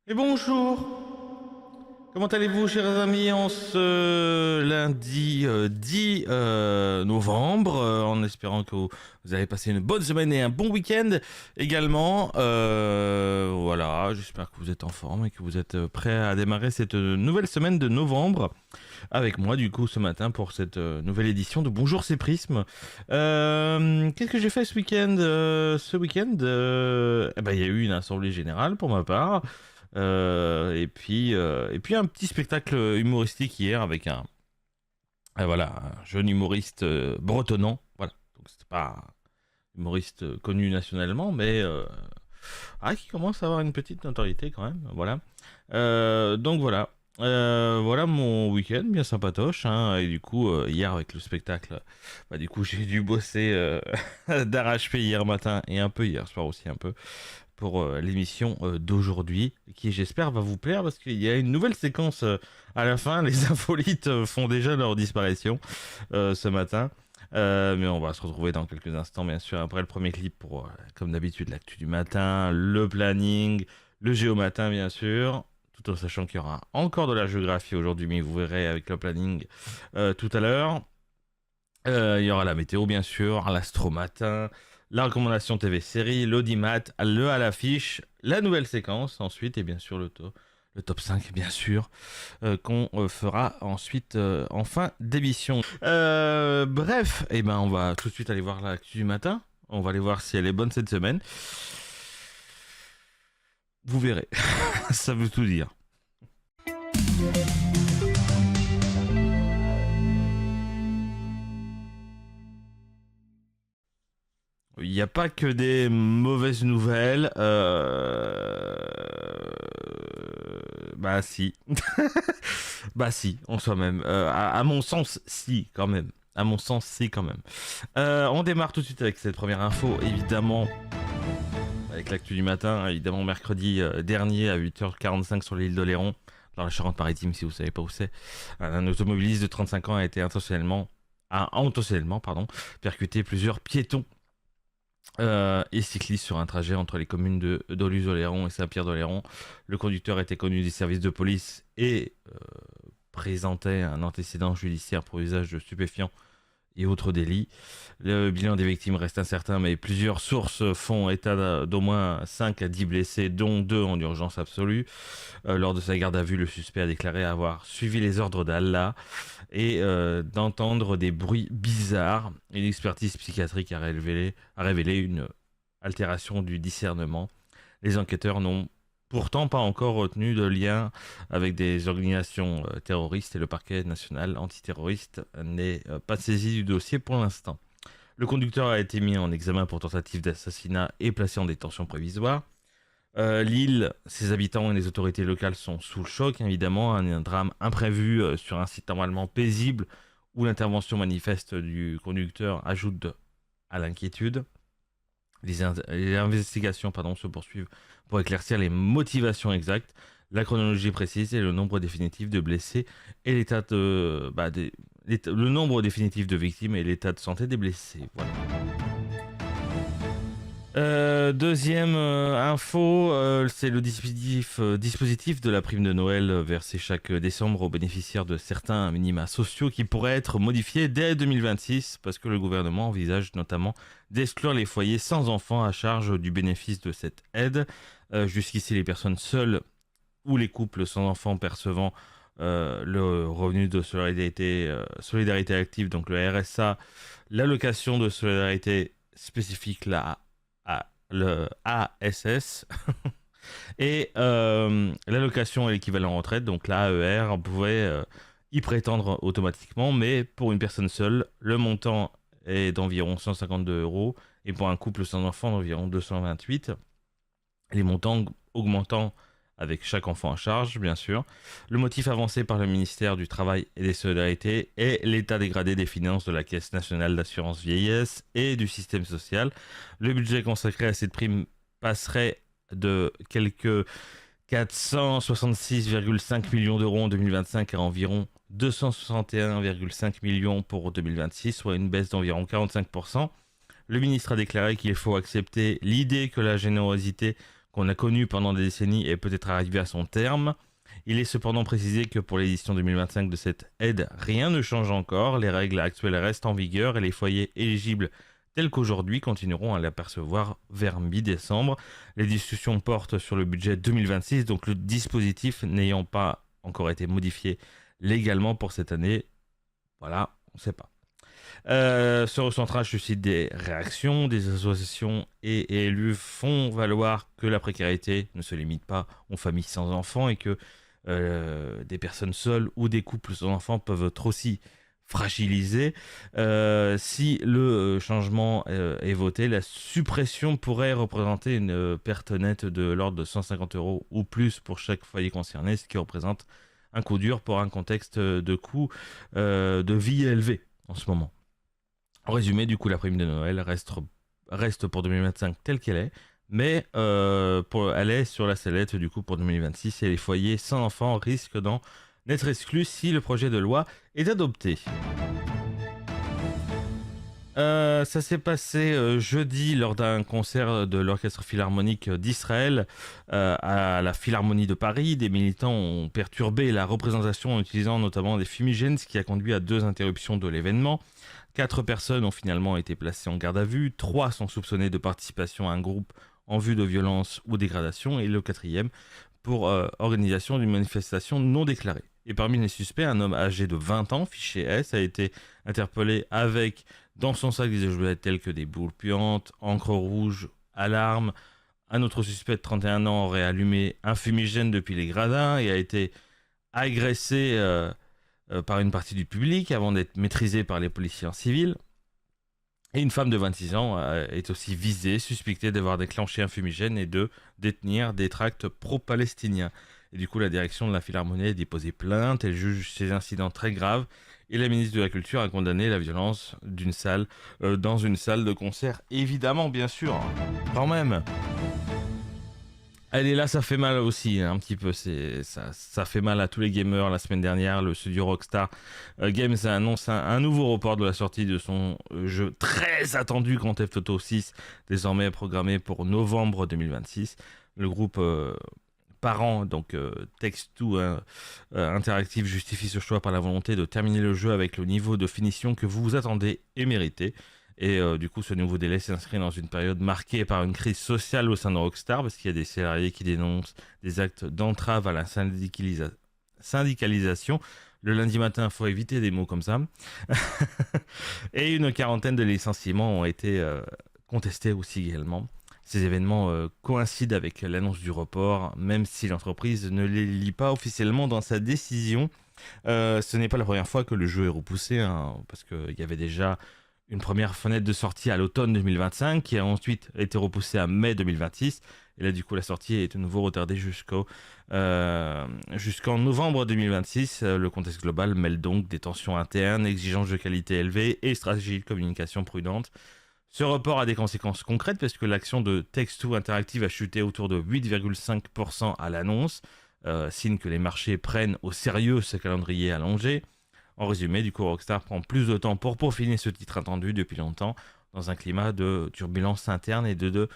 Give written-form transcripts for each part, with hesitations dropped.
Et bonjour, comment allez-vous chers amis en ce lundi 10 novembre, en espérant que vous avez passé une bonne semaine et un bon week-end également. Voilà, j'espère que vous êtes en forme et que vous êtes prêts à démarrer cette nouvelle semaine de novembre avec moi du coup ce matin pour cette nouvelle édition de Bonjour c'est Prisme. Qu'est-ce que j'ai fait ce week-end eh ben, il y a eu une assemblée générale pour ma part. Et puis un petit spectacle humoristique hier avec voilà, un jeune humoriste bretonnant. Voilà, donc c'était pas un humoriste connu nationalement, mais qui commence à avoir une petite notoriété quand même. Voilà. Donc voilà. Voilà mon week-end bien sympatoche, hein. Et du coup hier avec le spectacle, bah du coup j'ai dû bosser d'arrache-pied hier matin et un peu hier soir aussi un peu pour l'émission d'aujourd'hui, qui j'espère va vous plaire parce qu'il y a une nouvelle séquence à la fin. Les infolites font déjà leur disparition ce matin. Mais on va se retrouver dans quelques instants, bien sûr, après le premier clip pour, comme d'habitude, l'actu du matin, le planning, le géomatin, bien sûr, tout en sachant qu'il y aura encore de la géographie aujourd'hui, mais vous verrez avec le planning tout à l'heure. Il y aura la météo, bien sûr, l'astromatin, la recommandation TV série, l'audimat, le à l'affiche, la nouvelle séquence ensuite, et bien sûr le top 5, bien sûr, qu'on fera ensuite en fin d'émission. Bref, et ben on va tout de suite aller voir l'actu du matin. On va aller voir si elle est bonne cette semaine. Vous verrez, ça veut tout dire. Il n'y a pas que des mauvaises nouvelles. Bah si. Bah si, en soi-même. À mon sens, si, quand même. À mon sens, si, quand même. On démarre tout de suite avec cette première info, évidemment. Avec l'actu du matin, évidemment, mercredi dernier à 8h45 sur l'île d'Oléron, dans la Charente-Maritime, si vous savez pas où c'est. Un automobiliste de 35 ans a été intentionnellement percuté plusieurs piétons et cycliste sur un trajet entre les communes de Dolu-Oléron et Saint-Pierre-d'Oléron. Le conducteur était connu des services de police et présentait un antécédent judiciaire pour usage de stupéfiants et autres délits. Le bilan des victimes reste incertain, mais plusieurs sources font état d'au moins 5 à 10 blessés, dont 2 en urgence absolue. Lors de sa garde à vue, le suspect a déclaré avoir suivi les ordres d'Allah et d'entendre des bruits bizarres. Une expertise psychiatrique a révélé une altération du discernement. Les enquêteurs n'ont pourtant pas encore retenu de lien avec des organisations terroristes et le parquet national antiterroriste n'est pas saisi du dossier pour l'instant. Le conducteur a été mis en examen pour tentative d'assassinat et placé en détention provisoire. L'île, ses habitants et les autorités locales sont sous le choc, évidemment. Un drame imprévu sur un site normalement paisible où l'intervention manifeste du conducteur ajoute à l'inquiétude. Les investigations se poursuivent pour éclaircir les motivations exactes, la chronologie précise et le nombre définitif de blessés et le nombre définitif de victimes et l'état de santé des blessés. Voilà. Deuxième info, c'est le dispositif de la prime de Noël versée chaque décembre aux bénéficiaires de certains minima sociaux qui pourrait être modifié dès 2026 parce que le gouvernement envisage notamment d'exclure les foyers sans enfants à charge du bénéfice de cette aide. Jusqu'ici, les personnes seules ou les couples sans enfants percevant le revenu de solidarité active, donc le RSA, l'allocation de solidarité spécifique, le ASS, et l'allocation à l'équivalent retraite, donc l'AER, on pouvait y prétendre automatiquement, mais pour une personne seule, le montant est d'environ 152 euros, et pour un couple sans enfant, d'environ 228. Les montants augmentant avec chaque enfant à charge, bien sûr. Le motif avancé par le ministère du Travail et des Solidarités est l'état dégradé des finances de la Caisse nationale d'assurance vieillesse et du système social. Le budget consacré à cette prime passerait de quelques 466,5 millions d'euros en 2025 à environ 261,5 millions pour 2026, soit une baisse d'environ 45%. Le ministre a déclaré qu'il faut accepter l'idée que la générosité qu'on a connu pendant des décennies est peut-être arrivé à son terme. Il est cependant précisé que pour l'édition 2025 de cette aide, rien ne change encore. Les règles actuelles restent en vigueur et les foyers éligibles tels qu'aujourd'hui continueront à l'apercevoir vers mi-décembre. Les discussions portent sur le budget 2026, donc le dispositif n'ayant pas encore été modifié légalement pour cette année. Voilà, on ne sait pas. Ce recentrage suscite des réactions. Des associations et élus font valoir que la précarité ne se limite pas aux familles sans enfants et que des personnes seules ou des couples sans enfants peuvent être aussi fragilisés. Si le changement est voté, la suppression pourrait représenter une perte nette de l'ordre de 150 € ou plus pour chaque foyer concerné, ce qui représente un coup dur pour un contexte de coût de vie élevé en ce moment. En résumé, du coup, la prime de Noël reste pour 2025 telle qu'elle est, mais elle est sur la sellette du coup pour 2026 et les foyers sans enfants risquent d'en être exclus si le projet de loi est adopté. Ça s'est passé jeudi lors d'un concert de l'Orchestre Philharmonique d'Israël à la Philharmonie de Paris. Des militants ont perturbé la représentation en utilisant notamment des fumigènes, ce qui a conduit à 2 interruptions de l'événement. 4 personnes ont finalement été placées en garde à vue, 3 sont soupçonnées de participation à un groupe en vue de violence ou dégradation, et le 4e pour organisation d'une manifestation non déclarée. Et parmi les suspects, un homme âgé de 20 ans, fiché S, a été interpellé avec dans son sac des objets tels que des boules puantes, encre rouge, alarme. Un autre suspect de 31 ans aurait allumé un fumigène depuis les gradins et a été agressé par une partie du public avant d'être maîtrisé par les policiers en civil. Et une femme de 26 ans est aussi visée, suspectée d'avoir déclenché un fumigène et de détenir des tracts pro-palestiniens. Et du coup, la direction de la Philharmonie a déposé plainte. Elle juge ces incidents très graves. Et la ministre de la Culture a condamné la violence dans une salle de concert. Évidemment, bien sûr, quand même. Allez, là, ça fait mal aussi, un petit peu. Ça fait mal à tous les gamers. La semaine dernière, le studio Rockstar Games a annoncé un nouveau report de la sortie de son jeu très attendu Grand Theft Auto 6, désormais programmé pour novembre 2026. Le groupe parent, donc Take-Two Interactive, justifie ce choix par la volonté de terminer le jeu avec le niveau de finition que vous attendez et méritez. Et du coup, ce nouveau délai s'inscrit dans une période marquée par une crise sociale au sein de Rockstar, parce qu'il y a des salariés qui dénoncent des actes d'entrave à la syndicalisation. Le lundi matin, il faut éviter des mots comme ça. Et une quarantaine de licenciements ont été contestés aussi également. Ces événements coïncident avec l'annonce du report, même si l'entreprise ne les lie pas officiellement dans sa décision. Ce n'est pas la première fois que le jeu est repoussé, parce qu'il y avait déjà une première fenêtre de sortie à l'automne 2025 qui a ensuite été repoussée à mai 2026. Et là, du coup, la sortie est de nouveau retardée jusqu'en novembre 2026. Le contexte global mêle donc des tensions internes, exigences de qualité élevée et stratégie de communication prudente. Ce report a des conséquences concrètes parce que l'action de Take-Two Interactive a chuté autour de 8,5% à l'annonce, signe que les marchés prennent au sérieux ce calendrier allongé. En résumé, du coup, Rockstar prend plus de temps pour peaufiner ce titre attendu depuis longtemps, dans un climat de turbulence interne et de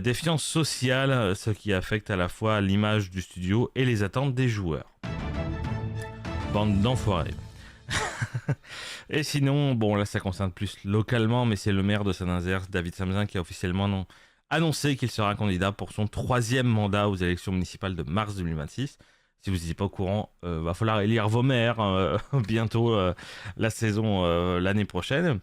défiance sociale, ce qui affecte à la fois l'image du studio et les attentes des joueurs. Bande d'enfoirés. Et sinon, bon là ça concerne plus localement, mais c'est le maire de Saint-Nazaire, David Samzin, qui a officiellement annoncé qu'il sera candidat pour son 3e mandat aux élections municipales de mars 2026. Si vous n'étiez pas au courant, va falloir élire vos maires bientôt la saison l'année prochaine.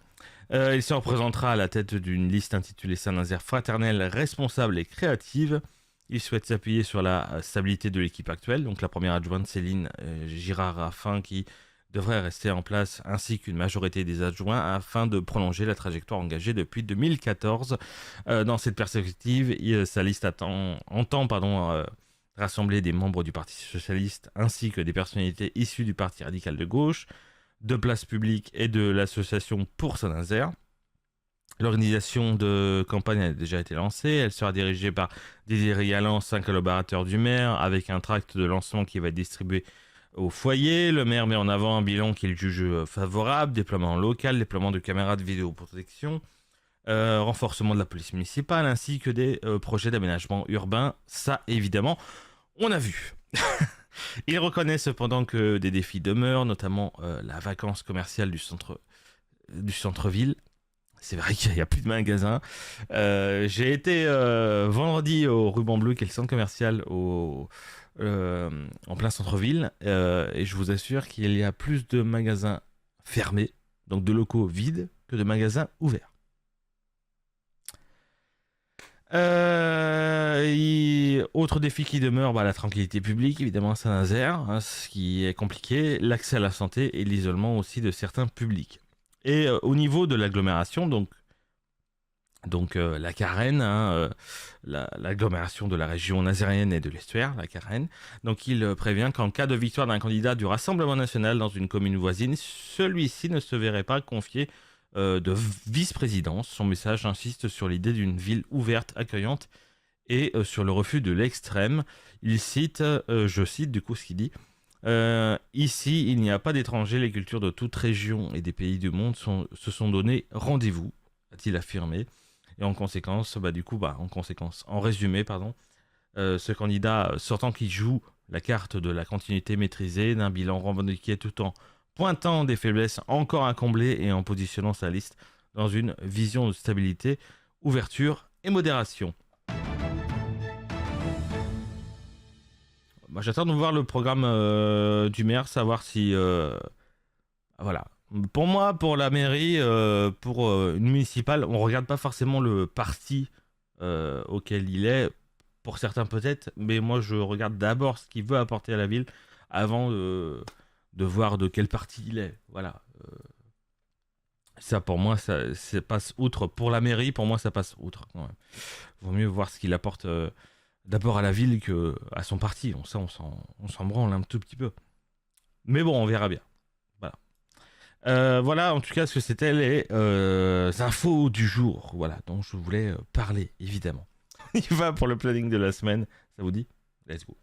Il se représentera à la tête d'une liste intitulée Saint-Nazaire fraternelle, responsable et créative. Il souhaite s'appuyer sur la stabilité de l'équipe actuelle, donc la première adjointe Céline Girard-Raffin qui devrait rester en place, ainsi qu'une majorité des adjoints afin de prolonger la trajectoire engagée depuis 2014. Dans cette perspective, sa liste entend rassembler des membres du Parti Socialiste ainsi que des personnalités issues du Parti Radical de Gauche, de Place Publique et de l'Association pour Saint-Nazaire. L'organisation de campagne a déjà été lancée. Elle sera dirigée par Didier Rialan, un collaborateur du maire, avec un tract de lancement qui va être distribué au foyer. Le maire met en avant un bilan qu'il juge favorable, déploiement local, déploiement de caméras de vidéoprotection, renforcement de la police municipale, ainsi que des projets d'aménagement urbain. Ça, évidemment, on a vu. Il reconnaît cependant que des défis demeurent, notamment la vacance commerciale du centre-ville. C'est vrai qu'il n'y a plus de magasins. J'ai été vendredi au Ruban Bleu, qui est le centre commercial en plein centre-ville, et je vous assure qu'il y a plus de magasins fermés, donc de locaux vides, que de magasins ouverts. Autre défi qui demeure, la tranquillité publique, évidemment à Saint-Nazaire, hein, ce qui est compliqué, l'accès à la santé et l'isolement aussi de certains publics. Et au niveau de l'agglomération, donc la Carène, hein, l'agglomération de la région nazérienne et de l'estuaire, la Carène, donc il prévient qu'en cas de victoire d'un candidat du Rassemblement national dans une commune voisine, celui-ci ne se verrait pas confier de vice-présidence. Son message insiste sur l'idée d'une ville ouverte, accueillante et sur le refus de l'extrême. Il cite, je cite du coup ce qu'il dit, ici il n'y a pas d'étrangers, les cultures de toute région et des pays du monde se sont donné rendez-vous, a-t-il affirmé. Et en conséquence, en résumé, ce candidat sortant qui joue la carte de la continuité maîtrisée, d'un bilan revendiqué tout en pointant des faiblesses encore à combler et en positionnant sa liste dans une vision de stabilité, ouverture et modération. Moi, j'attends de voir le programme du maire, savoir si... voilà. Pour moi, pour la mairie, pour une municipale, on regarde pas forcément le parti auquel il est, pour certains peut-être, mais moi je regarde d'abord ce qu'il veut apporter à la ville avant de voir de quel parti il est. Voilà. Ça pour moi, ça passe outre. Pour la mairie, pour moi ça passe outre. Quand même. Vaut mieux voir ce qu'il apporte d'abord à la ville qu'à son parti. On s'en branle un tout petit peu. Mais bon, on verra bien. Voilà, en tout cas, ce que c'était les infos du jour, voilà, dont je voulais parler, évidemment. On y va pour le planning de la semaine, ça vous dit? Let's go.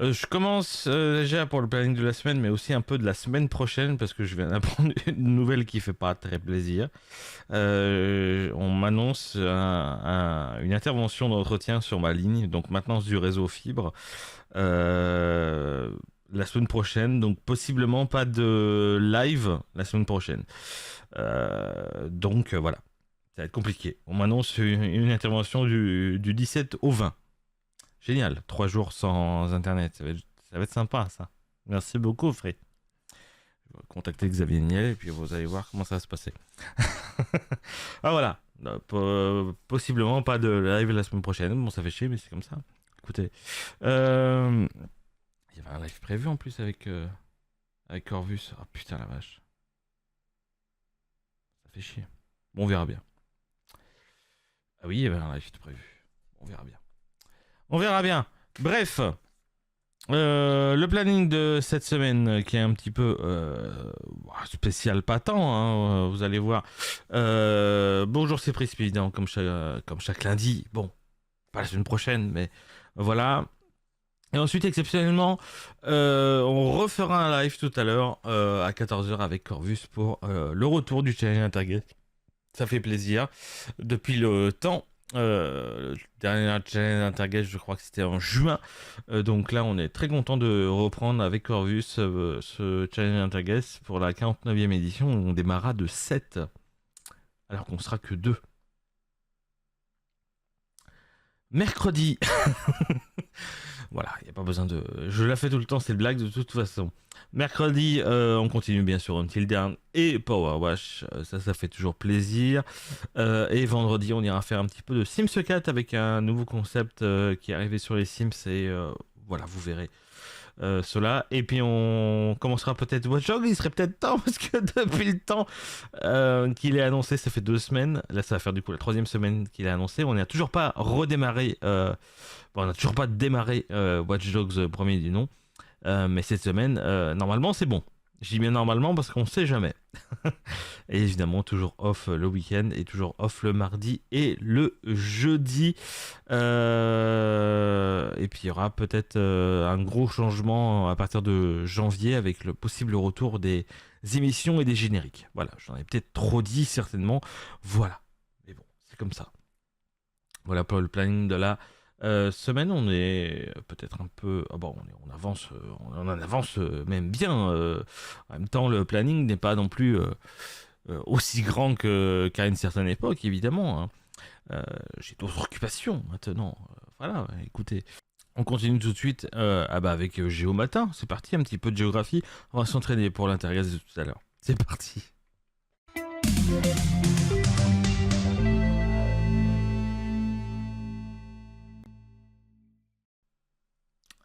Je commence déjà pour le planning de la semaine, mais aussi un peu de la semaine prochaine, parce que je viens d'apprendre une nouvelle qui fait pas très plaisir. On m'annonce une intervention d'entretien sur ma ligne, donc maintenance du réseau fibre, la semaine prochaine, donc possiblement pas de live la semaine prochaine. Donc voilà, ça va être compliqué. On m'annonce une intervention du 17 au 20. Génial, 3 jours sans internet, ça va être sympa ça. Merci beaucoup Fré. Je vais contacter Xavier Niel et puis vous allez voir comment ça va se passer. Ah voilà, possiblement pas de live la semaine prochaine, bon ça fait chier mais c'est comme ça. Écoutez, il y avait un live prévu en plus avec Corvus, oh putain la vache. Ça fait chier, bon on verra bien. Ah oui il y avait un live prévu, on verra bien. On verra bien. Bref, le planning de cette semaine qui est un petit peu spécial, pas tant, hein, vous allez voir. Bonjour, c'est précipitant comme chaque lundi. Bon, pas la semaine prochaine, mais voilà. Et ensuite, exceptionnellement, on refera un live tout à l'heure à 14h avec Corvus pour le retour du challenge Interguest. Ça fait plaisir. Depuis le temps. Le dernier challenge Interguest, je crois que c'était en juin. Donc là, on est très content de reprendre avec Corvus ce challenge Interguest pour la 49e édition. On démarrera de 7, alors qu'on sera que 2. Mercredi. Voilà, il n'y a pas besoin de... Je la fais tout le temps, cette blague de toute façon. Mercredi, on continue bien sûr Until Dawn et Power Wash, ça fait toujours plaisir. Et vendredi, on ira faire un petit peu de Sims 4 avec un nouveau concept qui est arrivé sur les Sims et voilà, vous verrez cela. Et puis on commencera peut-être Watch Dogs, il serait peut-être temps parce que depuis le temps qu'il est annoncé, ça fait 2 semaines. Là, ça va faire du coup la 3e semaine qu'il est annoncé. On n'a toujours pas redémarré, on n'a toujours pas démarré Watch Dogs premier du nom. Mais cette semaine, normalement, c'est bon. Je dis bien normalement parce qu'on sait jamais. Et évidemment, toujours off le week-end et toujours off le mardi et le jeudi. Et puis il y aura peut-être un gros changement à partir de janvier avec le possible retour des émissions et des génériques. Voilà, j'en ai peut-être trop dit certainement. Voilà. Mais bon, c'est comme ça. Voilà pour le planning de la semaine. On est peut-être un peu. Ah bon, on avance, on en avance même bien. En même temps, le planning n'est pas non plus aussi grand qu'à une certaine époque, évidemment, hein. J'ai d'autres occupations maintenant. Voilà, écoutez. On continue tout de suite avec Géomatin. C'est parti, un petit peu de géographie. On va s'entraîner pour l'intergaz de tout à l'heure. C'est parti.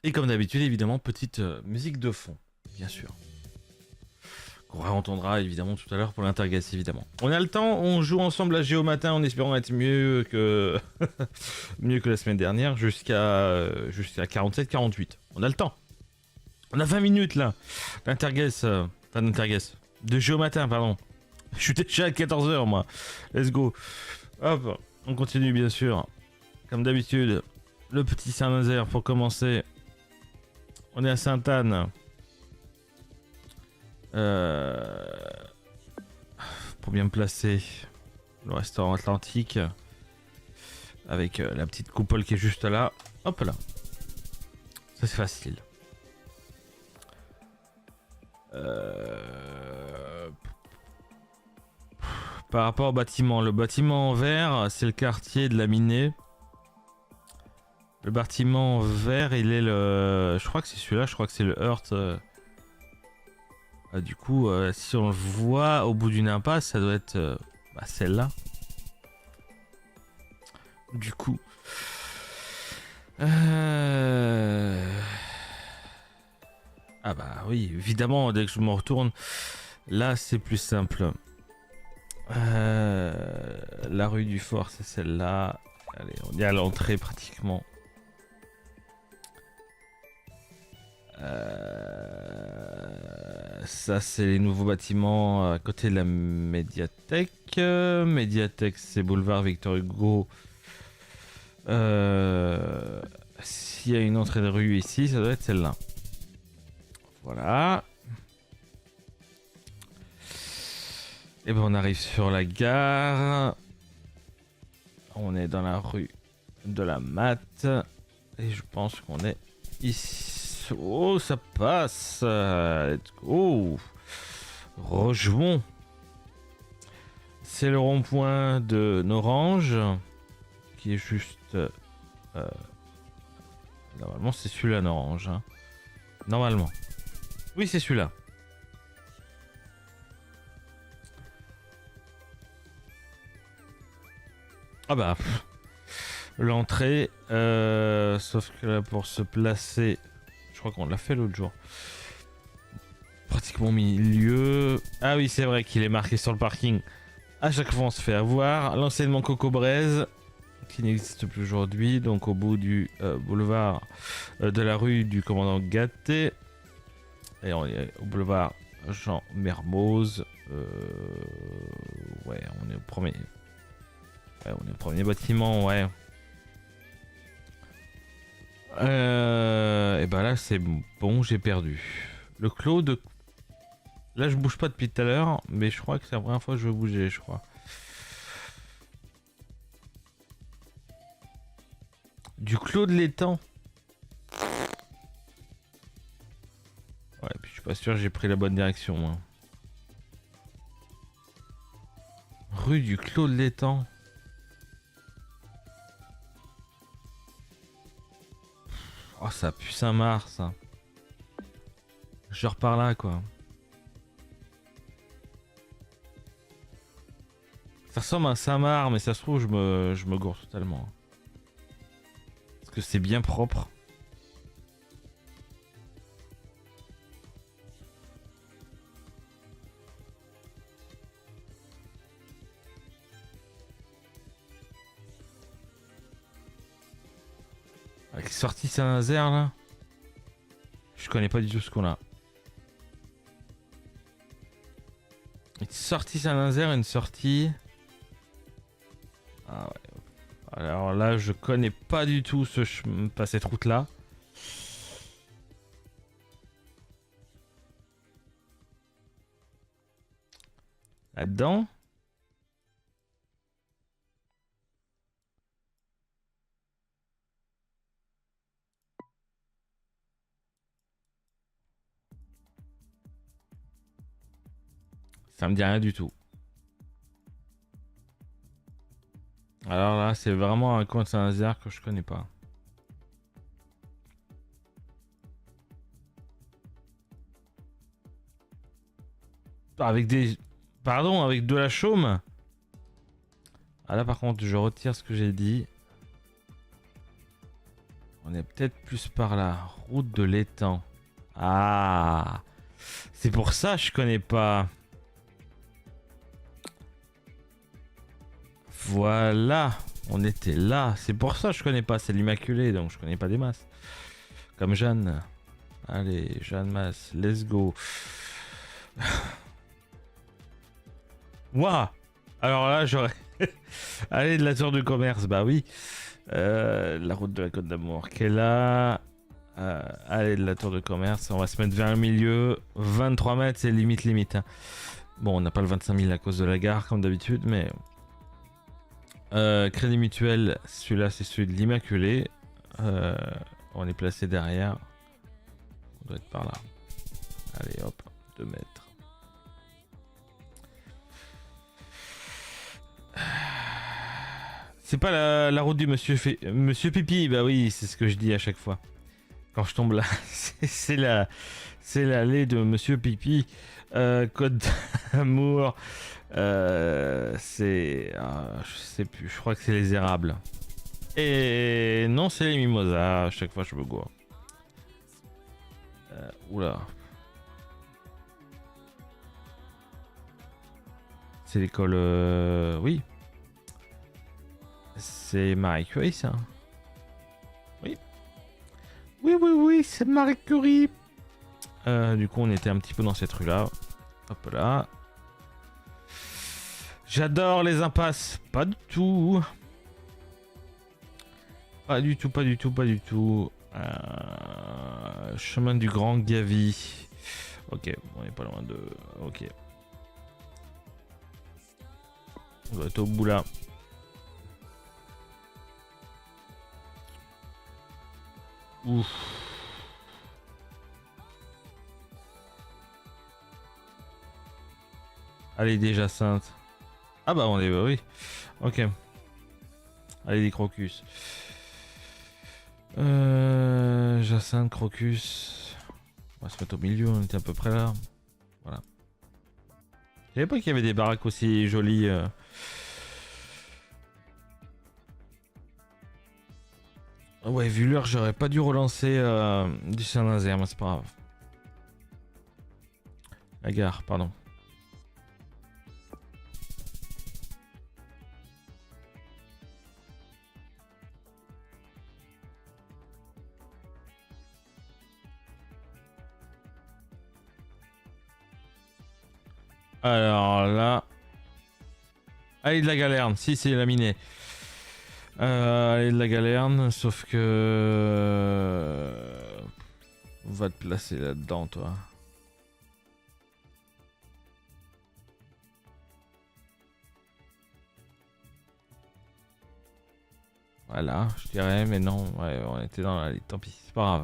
Et comme d'habitude, évidemment, petite musique de fond, bien sûr. Qu'on entendra évidemment tout à l'heure pour l'intergaz, évidemment. On a le temps, on joue ensemble à Géomatin en espérant être mieux que mieux que la semaine dernière, jusqu'à 47-48. On a le temps. On a 20 minutes là. L'intergaz, enfin l'intergaz. De Géomatin, pardon. Je suis déjà à 14h moi. Let's go. Hop, on continue bien sûr. Comme d'habitude, le petit Saint-Nazaire pour commencer. On est à Sainte-Anne. Pour bien me placer, le restaurant Atlantique. Avec la petite coupole qui est juste là. Hop là. Ça c'est facile. Par rapport au bâtiment, le bâtiment en vert, c'est le quartier de la Minée. Le bâtiment vert, il est le... Je crois que c'est celui-là, je crois que c'est le Heurt. Du coup, si on le voit au bout d'une impasse, ça doit être celle-là. Du coup... Ah bah oui, évidemment, dès que je me retourne, là c'est plus simple. La rue du Fort, c'est celle-là. Allez, on est à l'entrée pratiquement. Ça, c'est les nouveaux bâtiments à côté de la médiathèque. Médiathèque, c'est boulevard Victor Hugo. S'il y a une entrée de rue ici, ça doit être celle-là. Voilà. Et ben on arrive sur la gare. On est dans la rue de la Matte. Et je pense qu'on est ici. Oh, ça passe. Let's go. Rogemont. C'est le rond-point de Norange. Qui est juste... Normalement, c'est celui-là, Norange. Hein. Normalement. Oui, c'est celui-là. Ah bah... L'entrée... sauf que là, pour se placer... Je crois qu'on l'a fait l'autre jour. Pratiquement milieu. Ah oui, c'est vrai qu'il est marqué sur le parking. À chaque fois, on se fait avoir. L'enseignement Coco Braise, qui n'existe plus aujourd'hui. Donc, au bout du boulevard de la rue du commandant Gatté. Et on est au boulevard Jean Mermoz. Ouais, on est au premier. Ouais, on est au premier bâtiment, ouais. Et ben là c'est bon, j'ai perdu. Le clos de... Là je bouge pas depuis tout à l'heure, mais je crois que c'est la première fois que je veux bouger, je crois. Du clos de l'étang. Ouais, puis je suis pas sûr que j'ai pris la bonne direction, moi. Rue du clos de l'étang. Oh, ça pue Saint-Marc, ça. Je repars là, quoi. Ça ressemble à Saint-Marc, mais ça se trouve, je me gourre totalement. Parce que c'est bien propre. Avec sortie Saint-Nazaire, là. Je connais pas du tout ce qu'on a. Une sortie Saint-Nazaire, une sortie... Ah ouais. Alors là, je connais pas du tout pas cette route-là. Là-dedans. Ça me dit rien du tout. Alors là, c'est vraiment un coin de Saint-Nazaire que je connais pas. Avec des... Pardon, avec de la chaume. Ah là par contre, je retire ce que j'ai dit. On est peut-être plus par là. Route de l'étang. Ah, c'est pour ça que je connais pas. Voilà, on était là. C'est pour ça que je connais pas. C'est l'Immaculée, donc je connais pas des masses. Comme Jeanne. Allez, Jeanne Masse, let's go. Waouh. Alors là, j'aurais... Allez, de la tour du commerce, bah oui. La route de la Côte d'Amour qui est là. Allez, de la tour de commerce. On va se mettre vers le milieu. 23 mètres, c'est limite. Hein. Bon, on n'a pas le 25 000 à cause de la gare, comme d'habitude, mais... Crédit Mutuel, celui-là, c'est celui de l'Immaculée. On est placé derrière. On doit être par là. Allez, hop, 2 mètres. C'est pas la route du Monsieur Pipi, bah oui, c'est ce que je dis à chaque fois. Quand je tombe là, c'est l'allée de Monsieur Pipi, Côte d'Amour, c'est... je sais plus, je crois que c'est les érables. Et non, c'est les mimosas, à chaque fois je me gourre. Oula. C'est l'école... Oui. C'est Marie Curie, ça. Oui. Oui, c'est Marie Curie. Du coup, on était un petit peu dans cette rue-là. Hop là. J'adore les impasses. Pas du tout. Pas du tout. Chemin du Grand Gavi. Ok, on est pas loin de... Ok. On doit être au bout là. Ouf. Allez, des Jacinthes. Ah bah on est... Bah oui. Ok. Allez, des Crocus. Jacinthe, Crocus. On va se mettre au milieu, on était à peu près là. Voilà. Je savais pas qu'il y avait des baraques aussi jolies. Ouais, vu l'heure, j'aurais pas dû relancer du Saint-Nazaire, mais c'est pas grave. La gare, pardon. Alors là... Allez, de la Galerne, si c'est laminé. Allez, de la Galerne, sauf que... On va te placer là-dedans, toi. Voilà, je dirais, mais non, ouais, on était dans la... Tant pis, c'est pas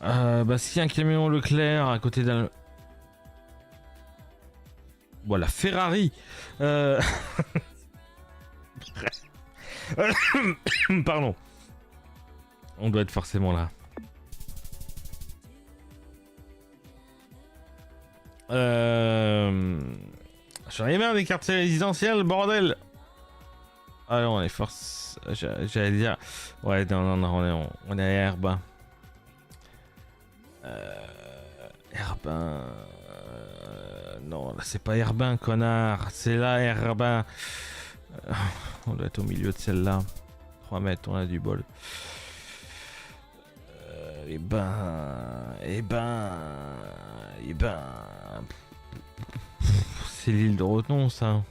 grave. Bah si un camion Leclerc à côté d'un... Voilà, Ferrari. Pardon. On doit être forcément là. J'en ai marre des quartiers résidentiels, bordel. Ah non, on est force. J'allais dire. Ouais, non, on est à Herbin. Herbin. Non, là c'est pas Herbin, connard. C'est là, Herbin. On doit être au milieu de celle-là. 3 mètres, on a du bol. Et ben. c'est l'île de Roton, ça.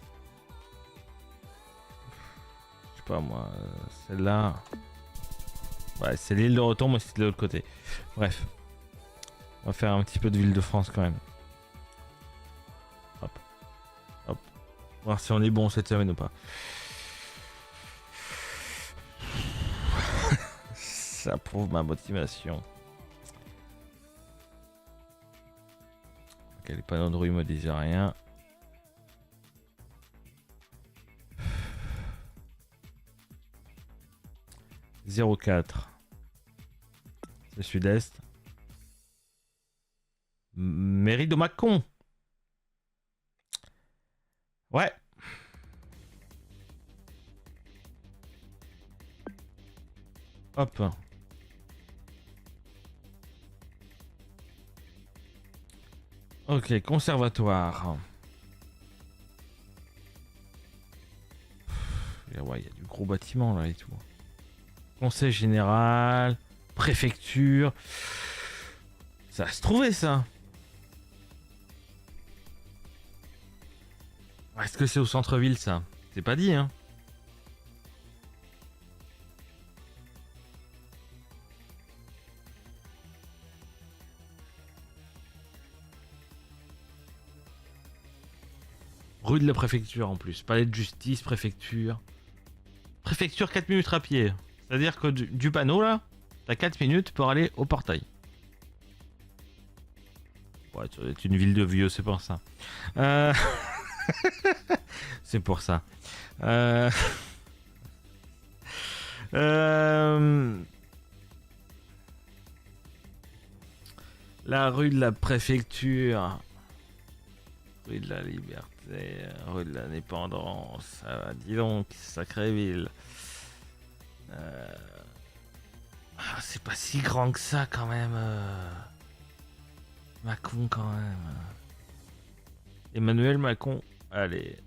Je sais pas moi, celle-là. Ouais, c'est l'île de Roton, mais c'est de l'autre côté. Bref. On va faire un petit peu de ville de France quand même. Hop. Hop. Voir si on est bon cette semaine ou pas. Ça prouve ma motivation. Ok, les panneaux de rue me disent rien. « 04 ». Le sud-est. Mairie de Mâcon. Ouais. Hop. Ok, conservatoire. Ouais, il y a du gros bâtiment là et tout. Conseil général, préfecture. Ça va se trouver ça. Est-ce que c'est au centre-ville ça? C'est pas dit hein. Rue de la préfecture en plus. Palais de justice, préfecture. Préfecture 4 minutes à pied. C'est-à-dire que du panneau là, t'as 4 minutes pour aller au portail. Ouais, c'est une ville de vieux, c'est pour ça. C'est pour ça. La rue de la préfecture. Rue de la Liberté. Rue de l'Indépendance. Ah, dis donc, sacrée ville. C'est pas si grand que ça quand même. Mâcon quand même. Emmanuel Macron. Allez.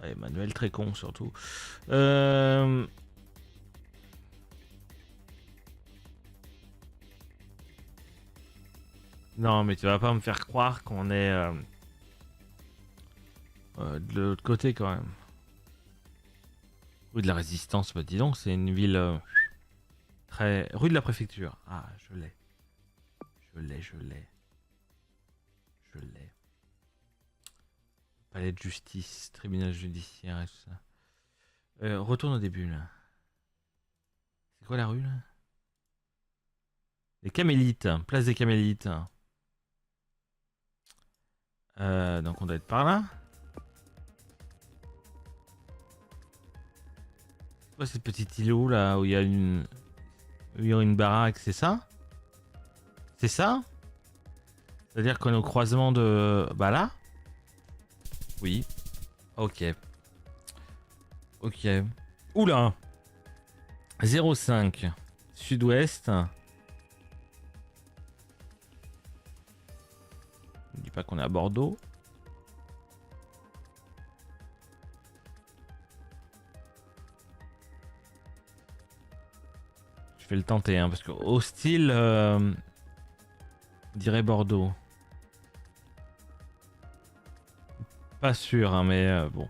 Ouais, Emmanuel très con surtout. Non mais tu vas pas me faire croire qu'on est de l'autre côté quand même. Rue de la Résistance, bah dis donc, c'est une ville très... Rue de la Préfecture. Ah, je l'ai. Je l'ai. Palais de justice, tribunal judiciaire et tout ça. Retourne au début là. C'est quoi la rue là? Les Camélites, place des Camélites. Donc on doit être par là. C'est quoi cette petite îlot là où il y a une baraque, c'est ça? C'est ça? C'est-à-dire qu'on est au croisement de... Bah là? Oui. Ok. Ok. Oula 05. Sud-ouest. Ne dis pas qu'on est à Bordeaux. Je vais le tenter, hein, parce que hostile... dirait Bordeaux. Pas sûr, hein, mais bon.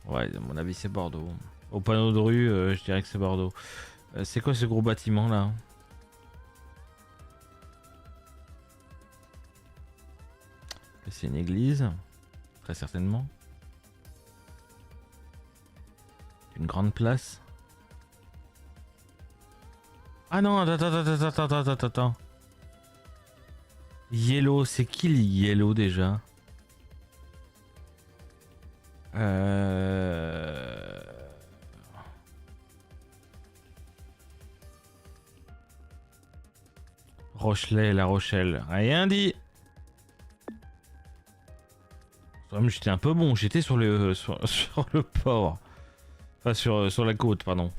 Ouais, à mon avis, c'est Bordeaux. Au panneau de rue, je dirais que c'est Bordeaux. C'est quoi ce gros bâtiment là? C'est une église, très certainement. Une grande place. Ah non, attends. Yellow, c'est qui le Yellow déjà? Rochelet, La Rochelle. Rien dit. J'étais un peu bon, j'étais sur le sur le port. Enfin sur la côte, pardon.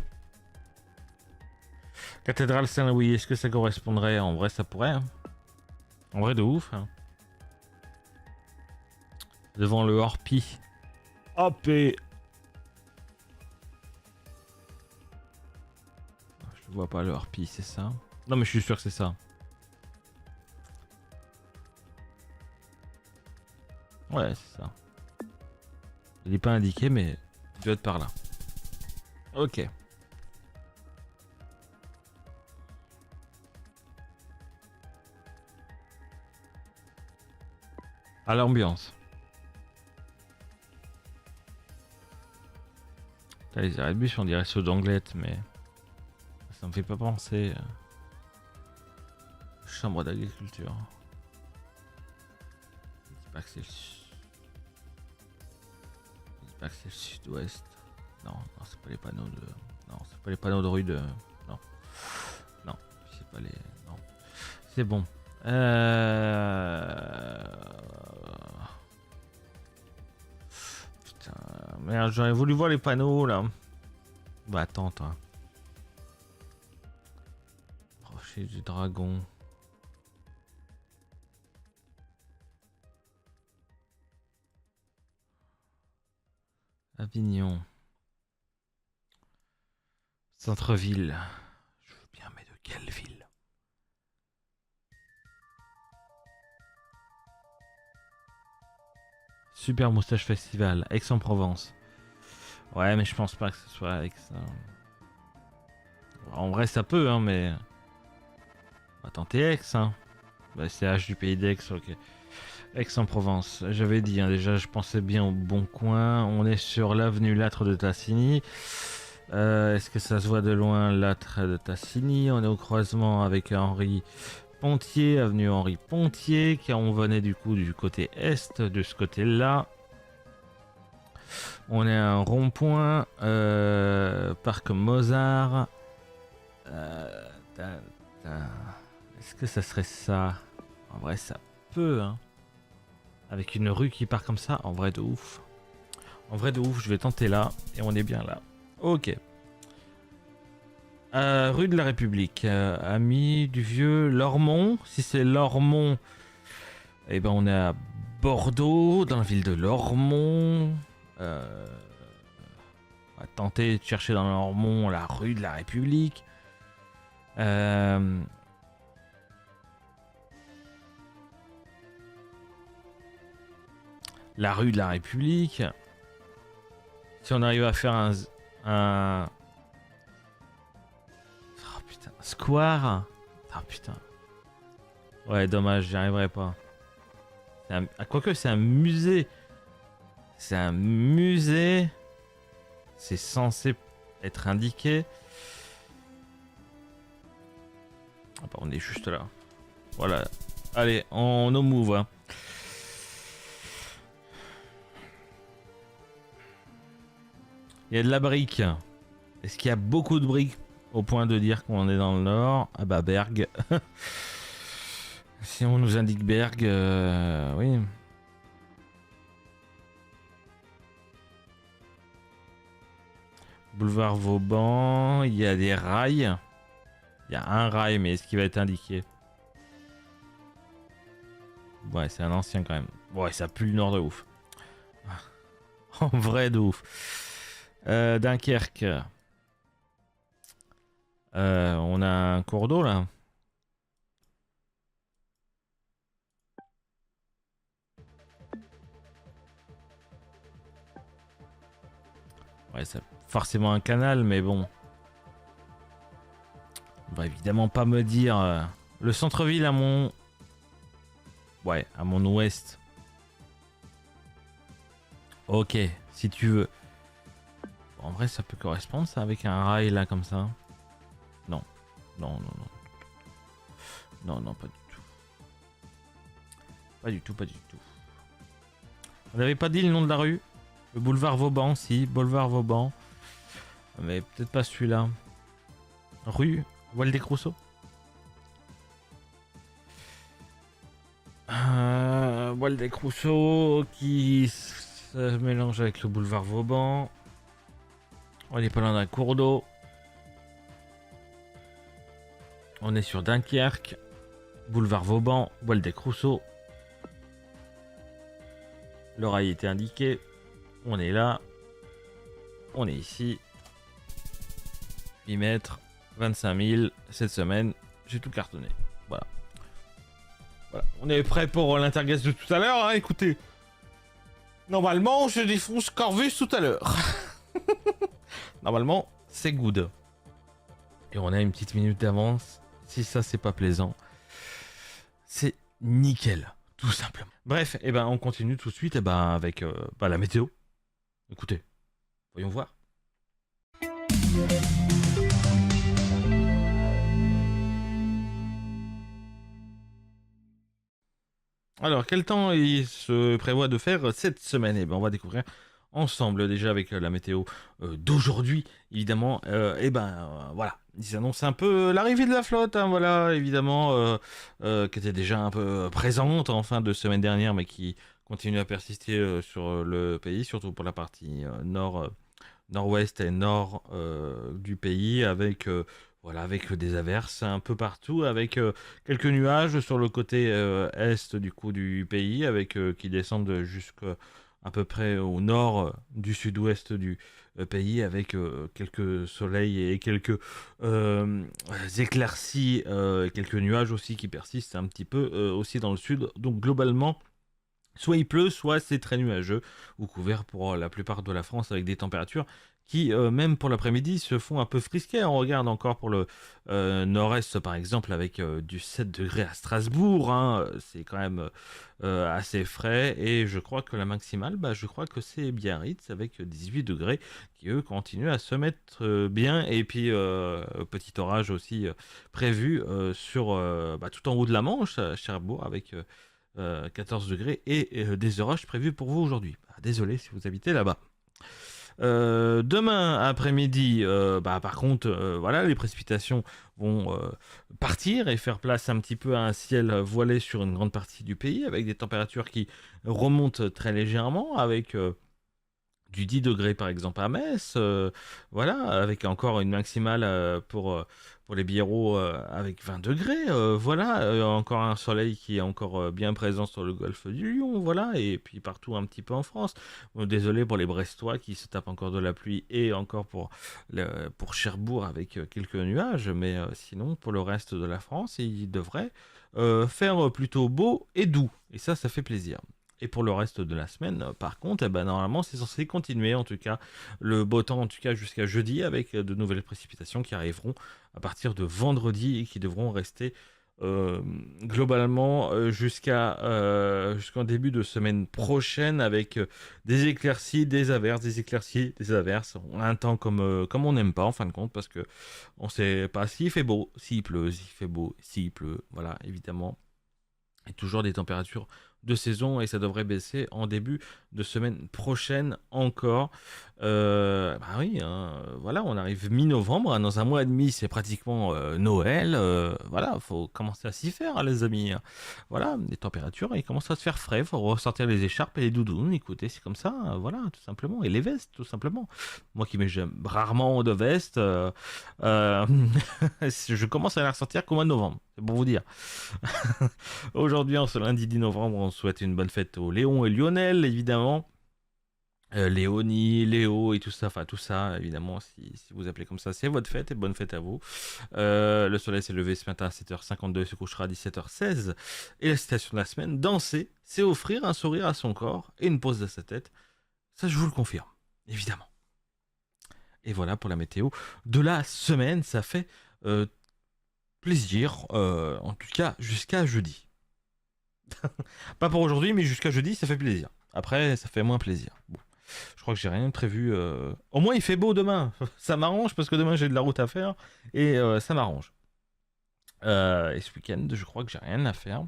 Cathédrale Saint-Louis, est-ce que ça correspondrait? En vrai ça pourrait. Hein. En vrai de ouf. Hein. Devant le Orpi. Hop et... Je Je vois pas le harpie, c'est ça? Non, mais je suis sûr que c'est ça. Ouais, c'est ça. Il est pas indiqué, mais il doit être par là. Ok. À l'ambiance. Putain, les arrêts de bus, on dirait ceux d'Anglette, mais ça me fait pas penser. Chambre d'agriculture. Je dis pas que c'est le sud-ouest. Non, non, c'est pas les panneaux de. Non, c'est pas les panneaux de rue de. Non. Non, c'est pas les. Non. C'est bon. Putain, merde, j'aurais voulu voir les panneaux là. Bah attends, toi. Rocher du dragon. Avignon. Centre-ville. Je veux bien, mais de quelle ville? Super Moustache Festival, Aix-en-Provence. Ouais, mais je pense pas que ce soit Aix. En vrai, ça peut, hein, mais. On va tenter Aix, hein. Bah, c'est H du pays d'Aix, ok. Aix-en-Provence. J'avais dit, hein, déjà, je pensais bien au bon coin. On est sur l'avenue Lattre de Tassigny. Est-ce que ça se voit de loin, Lattre de Tassigny? On est au croisement avec Henri Pontier, avenue Henri Pontier, car on venait du coup du côté est, de ce côté-là. On est à un rond-point, parc Mozart. Euh, Est-ce que ça serait ça? En vrai, ça peut, hein. Avec une rue qui part comme ça, en vrai de ouf. En vrai de ouf, je vais tenter là, et on est bien là. Ok. Rue de la République, ami du vieux Lormont. Si c'est Lormont, eh ben on est à Bordeaux, dans la ville de Lormont. On va tenter de chercher dans Lormont la rue de la République. La rue de la République. Si on arrive à faire un... Oh putain, square. Ah putain. Ouais, dommage, j'y arriverai pas. Quoique, c'est un musée. C'est un musée. C'est censé être indiqué. Ah bah, on est juste là. Voilà. Allez, on no move. Hein. Il y a de la brique. Est-ce qu'il y a beaucoup de briques au point de dire qu'on est dans le nord? Ah bah Berg. Si on nous indique Berg, oui. Boulevard Vauban, il y a des rails. Il y a un rail, mais est-ce qu'il va être indiqué? Ouais, c'est un ancien quand même. Ouais, ça pue le nord de ouf. En vrai de ouf. Dunkerque. On a un cours d'eau là. Ouais, c'est forcément un canal, mais bon. On va évidemment pas me dire le centre-ville à mon... Ouais, à mon ouest. Ok, si tu veux. En vrai, ça peut correspondre ça avec un rail là comme ça. Non, non, non, non. Non, non, pas du tout. Pas du tout, pas du tout. On n'avait pas dit le nom de la rue? Le boulevard Vauban, si, boulevard Vauban. Mais peut-être pas celui-là. Rue Waldeck-Rousseau. Waldeck-Rousseau qui se mélange avec le boulevard Vauban. On est pas loin d'un cours d'eau. On est sur Dunkerque. Boulevard Vauban, Waldeck-Rousseau. Le rail était indiqué. On est là. On est ici. 8 mètres. 25 000 cette semaine. J'ai tout cartonné. Voilà. On est prêt pour l'interguest de tout à l'heure, hein, écoutez. Normalement, je défonce Corvus tout à l'heure. Normalement, c'est good. Et on a une petite minute d'avance. Si ça, c'est pas plaisant, c'est nickel, tout simplement. Bref, et on continue tout de suite avec la météo. Écoutez, voyons voir. Alors, quel temps il se prévoit de faire cette semaine? On va découvrir ensemble déjà avec la météo d'aujourd'hui, évidemment. Voilà, il s'annonce un peu l'arrivée de la flotte, hein, voilà, évidemment, qui était déjà un peu présente en fin de semaine dernière, mais qui continue à persister sur le pays, surtout pour la partie nord-ouest et nord du pays, avec des averses un peu partout, avec quelques nuages sur le côté est du pays, qui descendent jusqu'à à peu près au nord du sud-ouest du pays, avec quelques soleils et quelques éclaircies, quelques nuages aussi qui persistent un petit peu aussi dans le sud. Donc globalement, soit il pleut, soit c'est très nuageux ou couvert pour la plupart de la France, avec des températures qui, même pour l'après-midi, se font un peu frisquer. On regarde encore pour le nord-est, par exemple, avec du 7 degrés à Strasbourg. Hein, c'est quand même assez frais. Et je crois que la maximale, je crois que c'est Biarritz avec 18 degrés, qui, eux, continuent à se mettre bien. Et puis, petit orage aussi prévu tout en haut de la Manche, à Cherbourg, avec 14 degrés et des orages prévus pour vous aujourd'hui. Désolé si vous habitez là-bas. Demain après-midi, par contre, les précipitations vont partir et faire place un petit peu à un ciel voilé sur une grande partie du pays, avec des températures qui remontent très légèrement, avec du 10 degrés par exemple à Metz, avec encore une maximale pour les Biéraux avec 20 degrés, encore un soleil qui est encore bien présent sur le golfe du Lion, et puis partout un petit peu en France. Désolé pour les Brestois qui se tapent encore de la pluie, et encore pour Cherbourg avec quelques nuages, mais sinon pour le reste de la France, il devrait faire plutôt beau et doux, et ça fait plaisir. Et pour le reste de la semaine, par contre, normalement, c'est censé continuer, en tout cas, le beau temps, en tout cas, jusqu'à jeudi, avec de nouvelles précipitations qui arriveront à partir de vendredi et qui devront rester globalement jusqu'en début de semaine prochaine, avec des éclaircies, des averses, des éclaircies, des averses. On a un temps comme on n'aime pas, en fin de compte, parce que on sait pas s'il fait beau, s'il pleut, s'il fait beau, s'il pleut, voilà, évidemment. Et toujours des températures de saison, et ça devrait baisser en début de semaine prochaine encore. On arrive mi-novembre, hein, dans un mois et demi, c'est pratiquement Noël. Faut commencer à s'y faire, hein, les amis. Les températures, il commence à se faire frais, faut ressortir les écharpes et les doudounes. Écoutez, c'est comme ça, tout simplement. Et les vestes, tout simplement. Moi qui mets rarement de veste, je commence à les ressortir qu'au mois de novembre, c'est pour vous dire. Aujourd'hui, en ce lundi 10 novembre, on souhaite une bonne fête aux Léon et Lionel, évidemment. Léonie, Léo et tout ça, évidemment, si vous appelez comme ça, c'est votre fête, et bonne fête à vous. Le soleil s'est levé ce matin à 7h52, se couchera à 17h16. Et la citation de la semaine: danser, c'est offrir un sourire à son corps et une pause à sa tête. Ça, je vous le confirme, évidemment. Et voilà pour la météo de la semaine, ça fait plaisir, en tout cas jusqu'à jeudi. Pas pour aujourd'hui, mais jusqu'à jeudi, ça fait plaisir. Après, ça fait moins plaisir. Bon. Je crois que j'ai rien de prévu. Au moins, il fait beau demain. Ça m'arrange parce que demain, j'ai de la route à faire. Et ça m'arrange. Et ce week-end, je crois que j'ai rien à faire.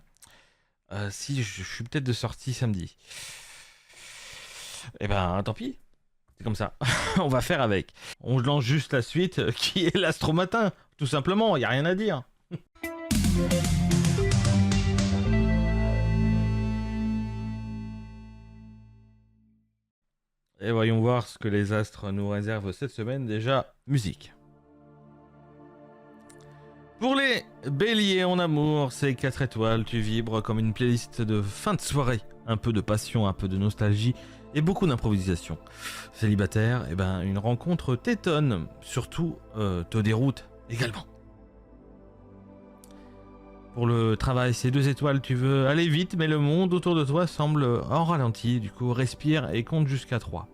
Si, je suis peut-être de sortie samedi. Eh ben, tant pis. C'est comme ça. On va faire avec. On lance juste la suite qui est l'Astromatin. Tout simplement, il n'y a rien à dire. Et voyons voir ce que les astres nous réservent cette semaine. Déjà, musique. Pour les béliers en amour, c'est 4 étoiles, tu vibres comme une playlist de fin de soirée. Un peu de passion, un peu de nostalgie et beaucoup d'improvisation. Célibataire, une rencontre t'étonne, surtout te déroute également. Pour le travail, c'est 2 étoiles, tu veux aller vite, mais le monde autour de toi semble en ralenti. Du coup, respire et compte jusqu'à 3.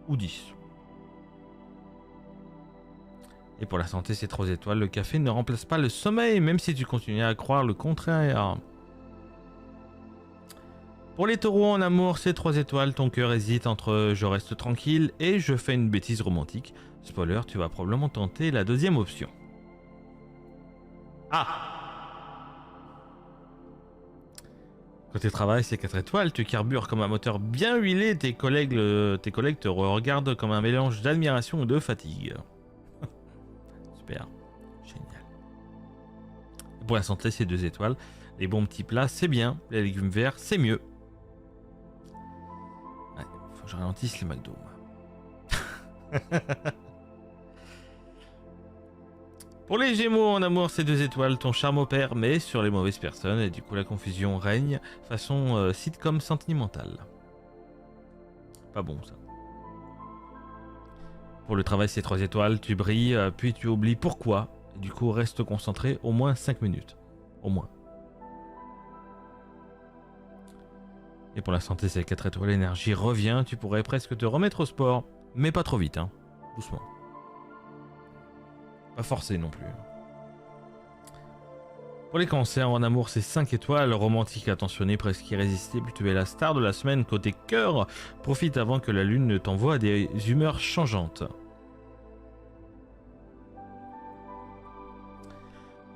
Ou 10. Et pour la santé, c'est 3 étoiles. Le café ne remplace pas le sommeil, même si tu continues à croire le contraire. Pour les taureaux en amour, c'est 3 étoiles. Ton cœur hésite entre je reste tranquille et je fais une bêtise romantique. Spoiler, tu vas probablement tenter la deuxième option. Ah! Côté travail, c'est 4 étoiles, tu carbures comme un moteur bien huilé, tes collègues te regardent comme un mélange d'admiration ou de fatigue. Super, génial. Pour la santé, c'est 2 étoiles. Les bons petits plats, c'est bien. Les légumes verts, c'est mieux. Ouais, faut que je ralentisse les McDo. Pour les Gémeaux en amour, c'est 2 étoiles. Ton charme opère, mais sur les mauvaises personnes, et du coup la confusion règne, façon sitcom sentimentale. Pas bon ça. Pour le travail, c'est 3 étoiles. Tu brilles, puis tu oublies pourquoi. Et du coup, reste concentré au moins 5 minutes. Au moins. Et pour la santé, c'est 4 étoiles. L'énergie revient. Tu pourrais presque te remettre au sport. Mais pas trop vite, hein. Doucement. Pas forcé non plus. Pour les cancers en amour, c'est 5 étoiles. Romantique, attentionné, presque irrésistible. Tu es la star de la semaine. Côté cœur, profite avant que la lune ne t'envoie des humeurs changeantes.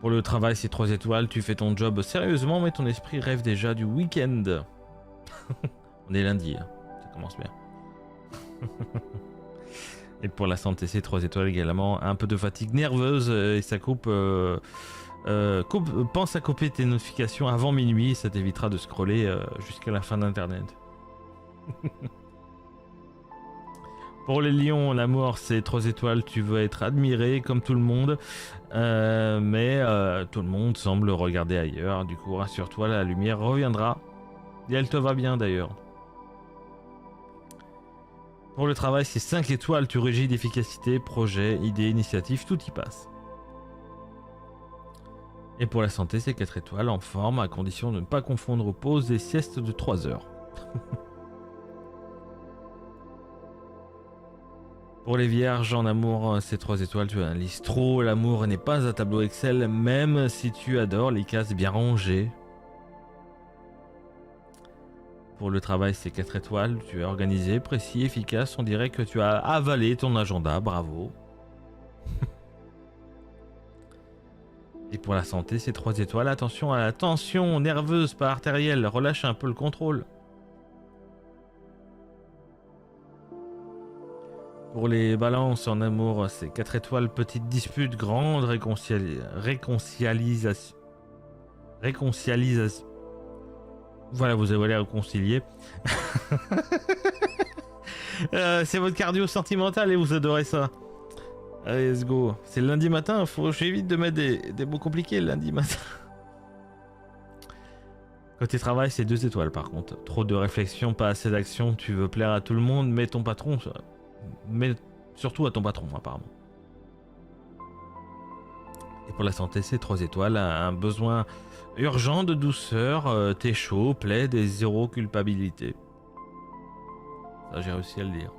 Pour le travail, c'est 3 étoiles. Tu fais ton job sérieusement, mais ton esprit rêve déjà du week-end. On est lundi, hein. Ça commence bien. Et pour la santé, c'est 3 étoiles également. Un peu de fatigue nerveuse et ça coupe. Pense à couper tes notifications avant minuit, ça t'évitera de scroller jusqu'à la fin d'internet. Pour les lions, en amour, c'est 3 étoiles. Tu veux être admiré comme tout le monde, mais tout le monde semble regarder ailleurs. Du coup, rassure-toi, la lumière reviendra. Et elle te va bien d'ailleurs. Pour le travail, c'est 5 étoiles. Tu régis d'efficacité, projet, idée, initiative, tout y passe. Et pour la santé, c'est 4 étoiles, en forme, à condition de ne pas confondre pauses et siestes de 3 heures. Pour les vierges en amour, c'est 3 étoiles, tu analyses trop. L'amour n'est pas un tableau Excel, même si tu adores les cases bien rangées. Pour le travail, c'est 4 étoiles, tu es organisé, précis, efficace. On dirait que tu as avalé ton agenda, bravo. Et pour la santé, c'est 3 étoiles. Attention à la tension nerveuse, pas artérielle. Relâche un peu le contrôle. Pour les balances en amour, c'est 4 étoiles. Petite dispute, grande réconciliation. Voilà, vous allez réconcilier. C'est votre cardio sentimental et vous adorez ça. Allez, let's go. C'est le lundi matin, j'évite de mettre des mots compliqués le lundi matin. Côté travail, c'est 2 étoiles par contre. Trop de réflexion, pas assez d'action, tu veux plaire à tout le monde, mais ton patron, mais surtout à ton patron apparemment. Et pour la santé, c'est 3 étoiles, un besoin urgent de douceur, t'es chaud, plaide et zéro culpabilité. Ça, j'ai réussi à le dire.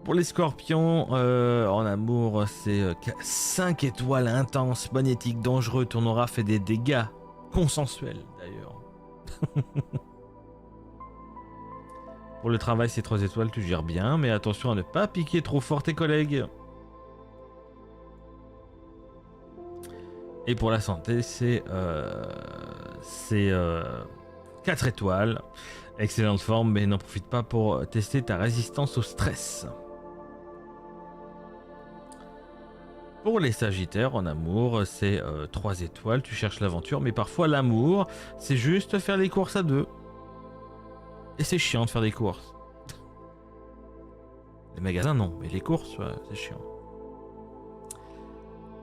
Pour les scorpions, en amour, c'est 5 étoiles intense, magnétique, dangereux. Ton aura fait des dégâts consensuels d'ailleurs. Pour le travail, c'est 3 étoiles, tu gères bien, mais attention à ne pas piquer trop fort tes collègues. Et pour la santé, c'est 4 étoiles. Excellente forme, mais n'en profite pas pour tester ta résistance au stress. Pour les sagittaires en amour, c'est 3 étoiles, tu cherches l'aventure, mais parfois l'amour, c'est juste faire les courses à 2. Et c'est chiant de faire des courses. Les magasins non, mais les courses, ouais, c'est chiant.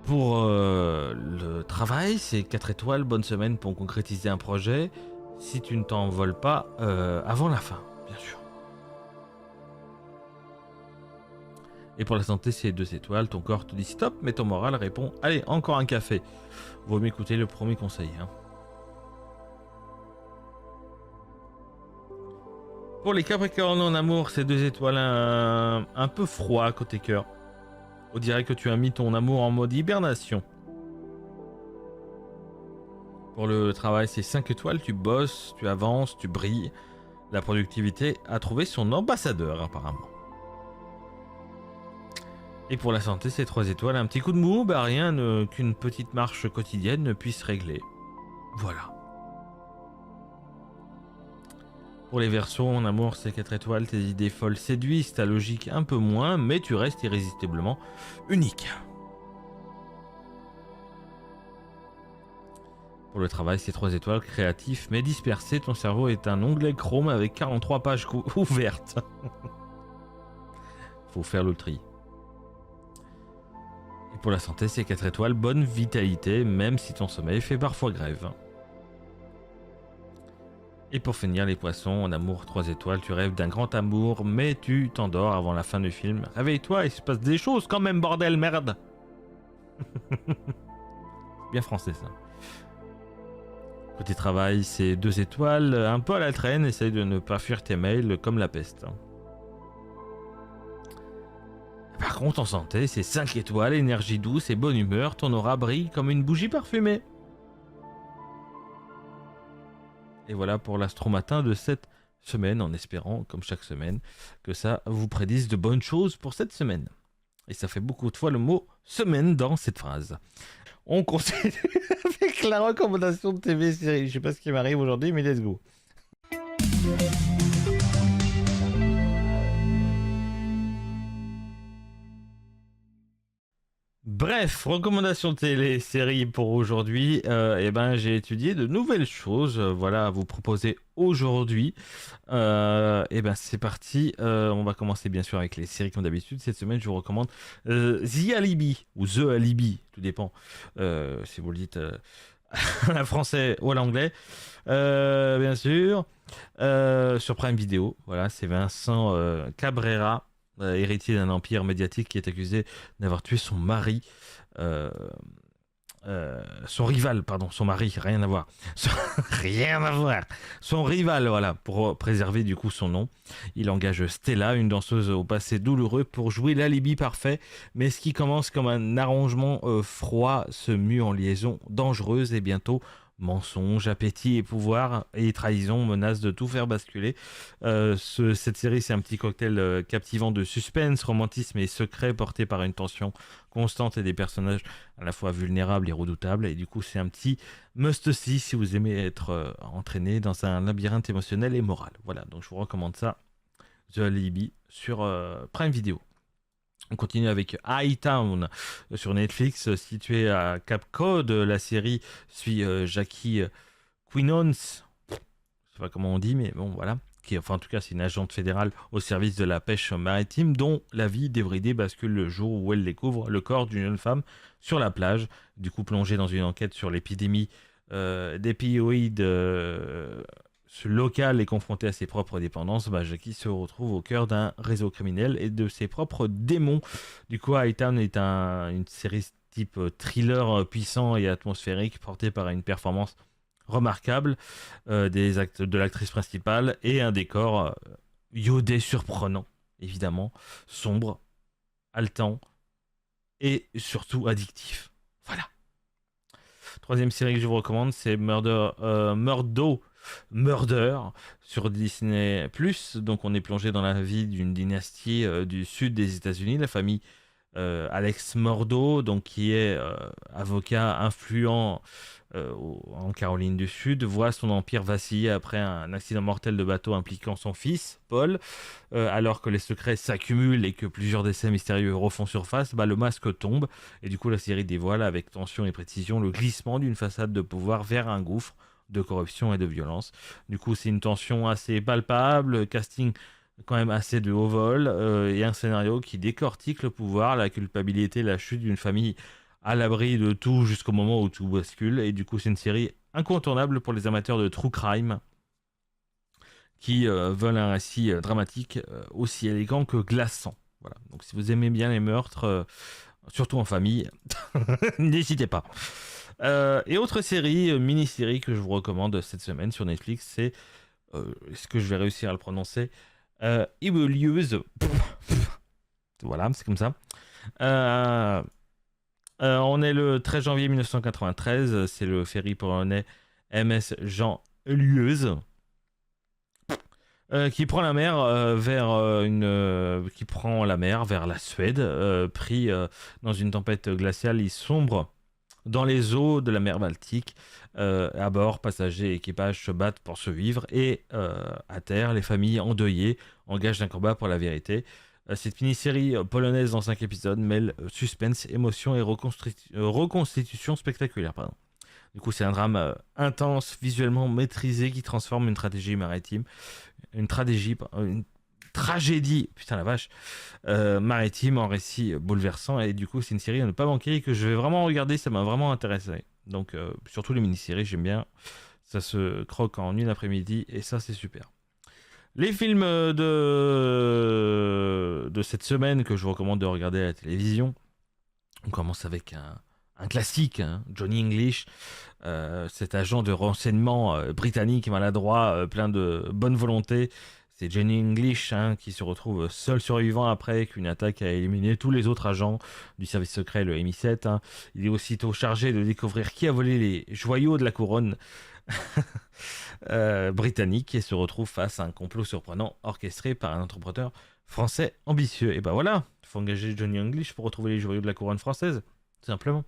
Pour le travail, c'est 4 étoiles, bonne semaine pour concrétiser un projet. Si tu ne t'envoles pas avant la fin, bien sûr. Et pour la santé, c'est 2 étoiles. Ton corps te dit stop, mais ton moral répond allez, encore un café. Vaut mieux écouter le premier conseil. Hein. Pour les Capricornes en amour, c'est 2 étoiles un peu froid côté cœur. On dirait que tu as mis ton amour en mode hibernation. Pour le travail, c'est 5 étoiles. Tu bosses, tu avances, tu brilles. La productivité a trouvé son ambassadeur apparemment. Et pour la santé, c'est 3 étoiles. Un petit coup de mou, bah rien qu'une petite marche quotidienne ne puisse régler. Voilà. Pour les Verseaux, en amour, c'est 4 étoiles. Tes idées folles séduisent, ta logique un peu moins, mais tu restes irrésistiblement unique. Pour le travail, c'est 3 étoiles. Créatif, mais dispersé. Ton cerveau est un onglet Chrome avec 43 pages ouvertes. Faut faire le tri. Et pour la santé, c'est 4 étoiles. Bonne vitalité, même si ton sommeil fait parfois grève. Et pour finir, les poissons, en amour 3 étoiles, tu rêves d'un grand amour, mais tu t'endors avant la fin du film. Réveille-toi, il se passe des choses quand même, bordel, merde. Bien français ça. Côté travail, c'est 2 étoiles, un peu à la traîne, essaye de ne pas fuir tes mails comme la peste. Par contre, en santé, c'est 5 étoiles, énergie douce et bonne humeur, ton aura brille comme une bougie parfumée. Et voilà pour l'astromatin de cette semaine, en espérant, comme chaque semaine, que ça vous prédise de bonnes choses pour cette semaine. Et ça fait beaucoup de fois le mot semaine dans cette phrase. On continue avec la recommandation de TV série. Je sais pas ce qui m'arrive aujourd'hui, mais let's go. Bref, recommandation télé, série pour aujourd'hui. J'ai étudié de nouvelles choses. Voilà, à vous proposer aujourd'hui. C'est parti. On va commencer bien sûr avec les séries comme d'habitude. Cette semaine, je vous recommande The Alibi ou The Alibi, tout dépend si vous le dites en français ou à l'anglais. Bien sûr, sur Prime Video. Voilà, c'est Vincent Cabrera. Héritier d'un empire médiatique qui est accusé d'avoir tué son mari, son rival, pardon, son mari, rien à voir, rien à voir, son rival, voilà, pour préserver du coup son nom. Il engage Stella, une danseuse au passé douloureux, pour jouer l'alibi parfait, mais ce qui commence comme un arrangement froid se mue en liaison dangereuse et bientôt mensonges, appétit et pouvoir et trahison menacent de tout faire basculer. Cette série, c'est un petit cocktail captivant de suspense, romantisme et secret porté par une tension constante et des personnages à la fois vulnérables et redoutables. Et du coup, c'est un petit must-see si vous aimez être entraîné dans un labyrinthe émotionnel et moral. Voilà, donc je vous recommande ça, The Alibi, sur Prime Video. On continue avec Hightown sur Netflix, situé à Cap Cod. La série suit Jackie Quinons, je sais pas comment on dit, mais bon voilà, en tout cas c'est une agente fédérale au service de la pêche maritime dont la vie débridée bascule le jour où elle découvre le corps d'une jeune femme sur la plage. Du coup, plongée dans une enquête sur l'épidémie d'opioïdes local est confronté à ses propres dépendances, Jackie se retrouve au cœur d'un réseau criminel et de ses propres démons. Du coup, Hightown est une série type thriller puissant et atmosphérique portée par une performance remarquable de l'actrice principale et un décor iodé surprenant, évidemment, sombre, haletant et surtout addictif. Voilà. Troisième série que je vous recommande, c'est Murder sur Disney+. Donc on est plongé dans la vie d'une dynastie du sud des États-Unis, la famille Alex Murdaugh, donc qui est avocat influent en Caroline du Sud, voit son empire vaciller après un accident mortel de bateau impliquant son fils Paul. Alors que les secrets s'accumulent et que plusieurs décès mystérieux refont surface, le masque tombe et du coup la série dévoile avec tension et précision le glissement d'une façade de pouvoir vers un gouffre de corruption et de violence. Du coup, c'est une tension assez palpable, casting quand même assez de haut vol, et un scénario qui décortique le pouvoir, la culpabilité, la chute d'une famille à l'abri de tout jusqu'au moment où tout bascule. Et du coup, c'est une série incontournable pour les amateurs de true crime qui veulent un récit dramatique aussi élégant que glaçant. Voilà. Donc si vous aimez bien les meurtres, surtout en famille, n'hésitez pas. Et autre série, mini-série que je vous recommande cette semaine sur Netflix, c'est, est-ce que je vais réussir à le prononcer, Eviluse. Voilà, c'est comme ça. Euh, on est le 13 janvier 1993, c'est le ferry polonais MS Jean Lieuse qui prend la mer qui prend la mer vers la Suède, pris dans une tempête glaciale. Il sombre dans les eaux de la mer Baltique. À bord, passagers et équipage se battent pour survivre et à terre, les familles endeuillées engagent un combat pour la vérité. Cette mini-série polonaise en 5 épisodes mêle suspense, émotion et reconstitution spectaculaire. Pardon. Du coup, c'est un drame intense, visuellement maîtrisé qui transforme une stratégie maritime, une tragédie, putain la vache, maritime en récit bouleversant. Et du coup, c'est une série à ne pas manquer et que je vais vraiment regarder, ça m'a vraiment intéressé. Donc, surtout les mini-séries, j'aime bien. Ça se croque en une après-midi et ça, c'est super. Les films de cette semaine que je vous recommande de regarder à la télévision, on commence avec un classique, hein, Johnny English, cet agent de renseignement britannique maladroit, plein de bonne volonté. C'est Johnny English hein, qui se retrouve seul survivant après qu'une attaque a éliminé tous les autres agents du service secret, le MI7. Hein. Il est aussitôt chargé de découvrir qui a volé les joyaux de la couronne britannique et se retrouve face à un complot surprenant orchestré par un entrepreneur français ambitieux. Et ben voilà, il faut engager Johnny English pour retrouver les joyaux de la couronne française, tout simplement.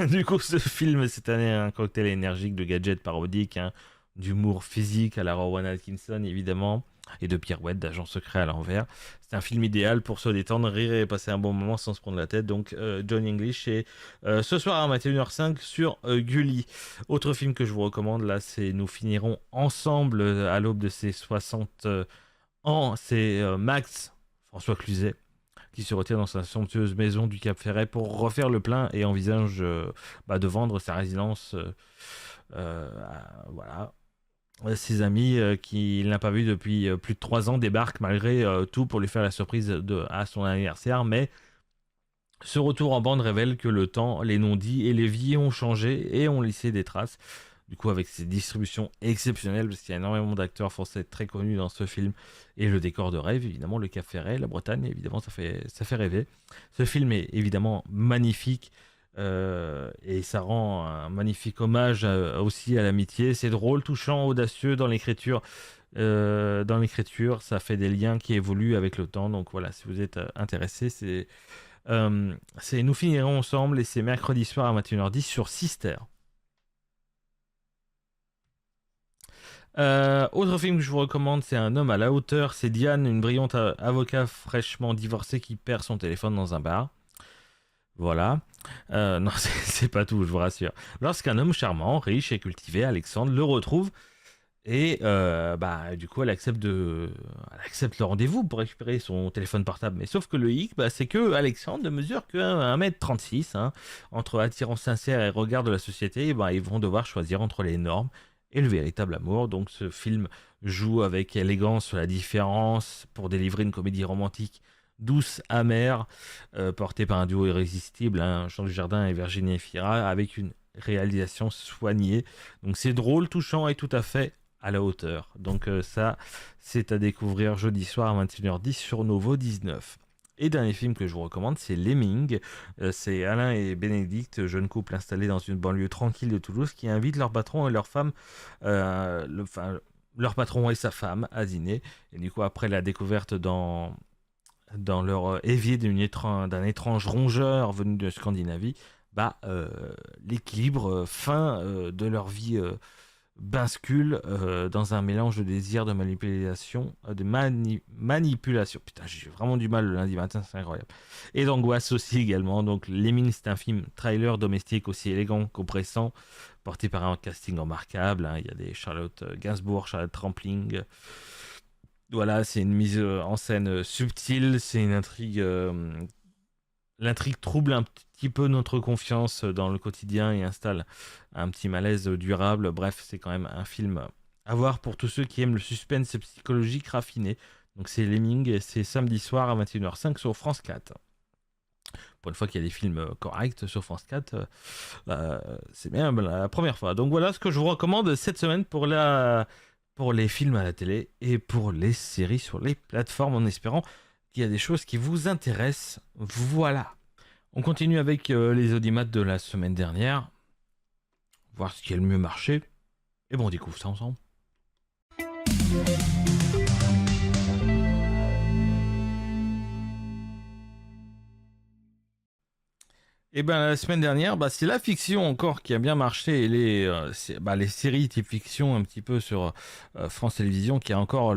Du coup, ce film, cette année, un cocktail énergique de gadgets parodiques, hein, d'humour physique à la Rowan Atkinson, évidemment, et de pirouettes d'agents secrets à l'envers. C'est un film idéal pour se détendre, rire et passer un bon moment sans se prendre la tête. Donc, Johnny English, et ce soir à 21h05 sur Gulli. Autre film que je vous recommande, là, c'est Nous finirons ensemble à l'aube de ses 60 ans. C'est Max, François Cluzet, qui se retire dans sa somptueuse maison du Cap Ferret pour refaire le plein et envisage de vendre sa résidence voilà. Ses amis qu'il n'a pas vu depuis plus de 3 ans débarquent malgré tout pour lui faire la surprise à son anniversaire, mais ce retour en bande révèle que le temps, les non-dits et les vies ont changé et ont laissé des traces. Du coup, avec ses distributions exceptionnelles, parce qu'il y a énormément d'acteurs français très connus dans ce film, et le décor de rêve, évidemment, le Cap Ferret, la Bretagne, évidemment, ça fait rêver. Ce film est évidemment magnifique, et ça rend un magnifique hommage aussi à l'amitié. C'est drôle, touchant, audacieux dans l'écriture. Ça fait des liens qui évoluent avec le temps. Donc voilà, si vous êtes intéressé, c'est Nous finirons ensemble et c'est mercredi soir à 21h10 sur Sister. Autre film que je vous recommande, c'est Un homme à la hauteur. C'est Diane, une brillante avocat fraîchement divorcée qui perd son téléphone dans un bar. Voilà. Non, c'est pas tout, je vous rassure. Lorsqu'un homme charmant, riche et cultivé, Alexandre, le retrouve et du coup, elle accepte le rendez-vous pour récupérer son téléphone portable. Mais sauf que le hic, c'est que Alexandre ne mesure que 1m36. Hein. Entre attirance sincère et regard de la société, ils vont devoir choisir entre les normes et le véritable amour. Donc ce film joue avec élégance sur la différence pour délivrer une comédie romantique douce, amère, portée par un duo irrésistible, hein, Jean Dujardin et Virginie Efira, avec une réalisation soignée. Donc c'est drôle, touchant et tout à fait à la hauteur. Donc ça, c'est à découvrir jeudi soir à 21h10 sur Novo 19. Et dernier film que je vous recommande, c'est Lemming. C'est Alain et Bénédicte, jeune couple installé dans une banlieue tranquille de Toulouse, qui invitent leur patron et leur femme, leur patron et sa femme, à dîner. Et du coup, après la découverte dans leur évier d'un étrange rongeur venu de Scandinavie, l'équilibre fin de leur vie bascule dans un mélange de désir, de manipulation, manipulation. Putain, j'ai vraiment du mal le lundi matin, c'est incroyable. Et d'angoisse aussi également. Donc, Lemming, c'est un film trailer domestique aussi élégant qu'oppressant, porté par un casting remarquable. Hein. Il y a des Charlotte Gainsbourg, Charlotte Rampling. Voilà, c'est une mise en scène subtile, c'est une intrigue. L'intrigue trouble un petit peu notre confiance dans le quotidien et installe un petit malaise durable. Bref, c'est quand même un film à voir pour tous ceux qui aiment le suspense psychologique raffiné, Donc c'est Lemming et c'est samedi soir à 21h05 sur France 4. Pour une fois qu'il y a des films corrects sur France 4, c'est bien la première fois. Donc voilà ce que je vous recommande cette semaine pour les films à la télé et pour les séries sur les plateformes, en espérant qu'il y a des choses qui vous intéressent. Voilà. On continue avec les audimates de la semaine dernière, voir ce qui a le mieux marché. Et bon, on découvre ça ensemble. Et ben la semaine dernière, c'est la fiction encore qui a bien marché et les séries type fiction un petit peu sur France Télévisions qui a encore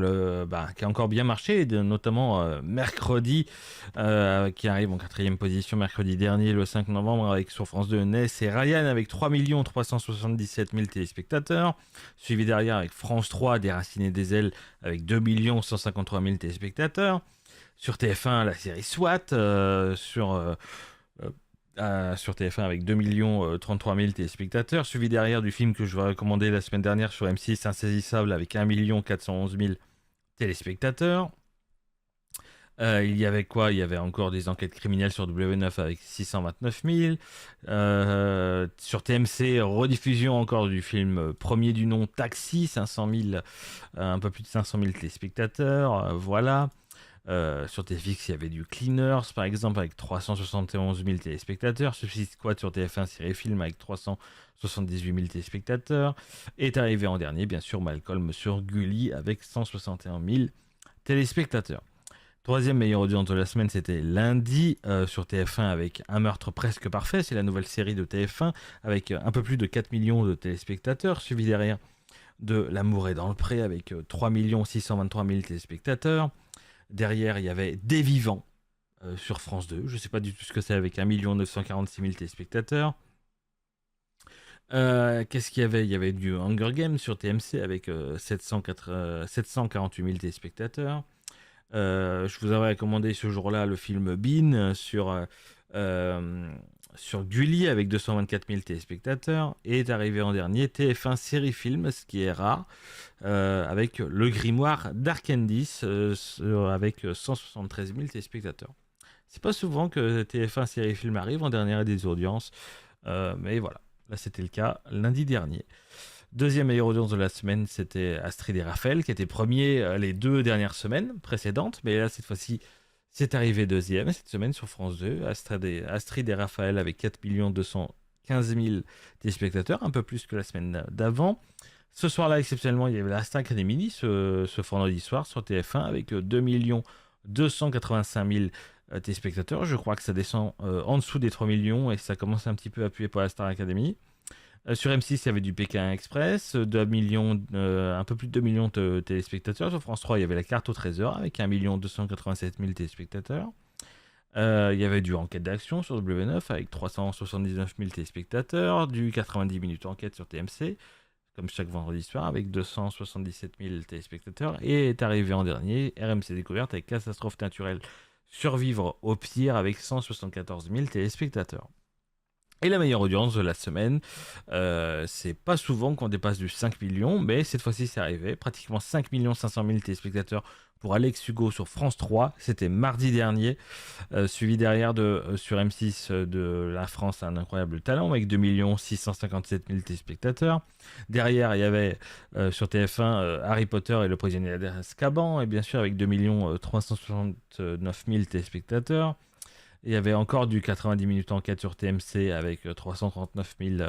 bien marché, notamment mercredi qui arrive en quatrième position mercredi dernier le 5 novembre avec sur France 2 Ness et Ryan avec 3 377 000 téléspectateurs, suivi derrière avec France 3 Déraciné des ailes avec 2 153 000 téléspectateurs, sur TF1 la série SWAT sur TF1 avec 2 33 000 téléspectateurs, suivi derrière du film que je vous ai recommandé la semaine dernière sur M6, Insaisissable, avec 1 411 000 téléspectateurs. Il y avait quoi? Il y avait encore des enquêtes criminelles sur W9 avec 629 000. Sur TMC, rediffusion encore du film premier du nom Taxi, 500 000, un peu plus de 500 000 téléspectateurs. Voilà. Sur TFX, il y avait du Cleaners, par exemple, avec 371 000 téléspectateurs. Suicide Squad sur TF1, série film, avec 378 000 téléspectateurs. Et est arrivé en dernier, bien sûr, Malcolm sur Gulli, avec 161 000 téléspectateurs. Troisième meilleure audience de la semaine, c'était lundi sur TF1 avec Un meurtre presque parfait. C'est la nouvelle série de TF1 avec un peu plus de 4 millions de téléspectateurs, suivi derrière de L'amour est dans le pré avec 3 623 000 téléspectateurs. Derrière, il y avait Des Vivants sur France 2. Je ne sais pas du tout ce que c'est avec 1 946 000 téléspectateurs. Qu'est-ce qu'il y avait? Il y avait du Hunger Games sur TMC avec 748 000 téléspectateurs. Je vous avais recommandé ce jour-là le film Bean sur Gulli avec 224 000 téléspectateurs. Et est arrivé en dernier TF1 série film, ce qui est rare, avec Le Grimoire d'Arcandis avec 173 000 téléspectateurs. C'est pas souvent que TF1 série film arrive en dernière des audiences, mais voilà, là c'était le cas lundi dernier. Deuxième meilleure audience de la semaine, c'était Astrid et Raphaël, qui était premier les 2 dernières semaines précédentes, mais là, cette fois-ci, c'est arrivé deuxième cette semaine sur France 2. Astrid et Raphaël avec 4 215 000 téléspectateurs, un peu plus que la semaine d'avant. Ce soir-là, exceptionnellement, il y avait la Star Academy, ce vendredi soir sur TF1, avec 2 285 000 téléspectateurs. Je crois que ça descend en dessous des 3 millions et ça commence un petit peu à appuyer pour la Star Academy. Sur M6, il y avait du Pékin Express, 2 millions, un peu plus de 2 millions de téléspectateurs. Sur France 3, il y avait la carte au trésor avec 1 287 000 téléspectateurs. Il y avait du Enquête d'action sur W9 avec 379 000 téléspectateurs. Du 90 minutes enquête sur TMC, comme chaque vendredi soir, avec 277 000 téléspectateurs. Et est arrivé en dernier, RMC Découverte avec Catastrophe naturelle survivre au pire avec 174 000 téléspectateurs. Et la meilleure audience de la semaine, c'est pas souvent qu'on dépasse du 5 millions, mais cette fois-ci c'est arrivé. Pratiquement 5 500 000 téléspectateurs pour Alex Hugo sur France 3. C'était mardi dernier, suivi derrière sur M6 de La France a un incroyable talent avec 2 657 000 téléspectateurs. Derrière, il y avait sur TF1 Harry Potter et le prisonnier d'Azkaban, et bien sûr avec 2 369 000 téléspectateurs. Il y avait encore du 90 minutes enquête sur TMC avec 339 000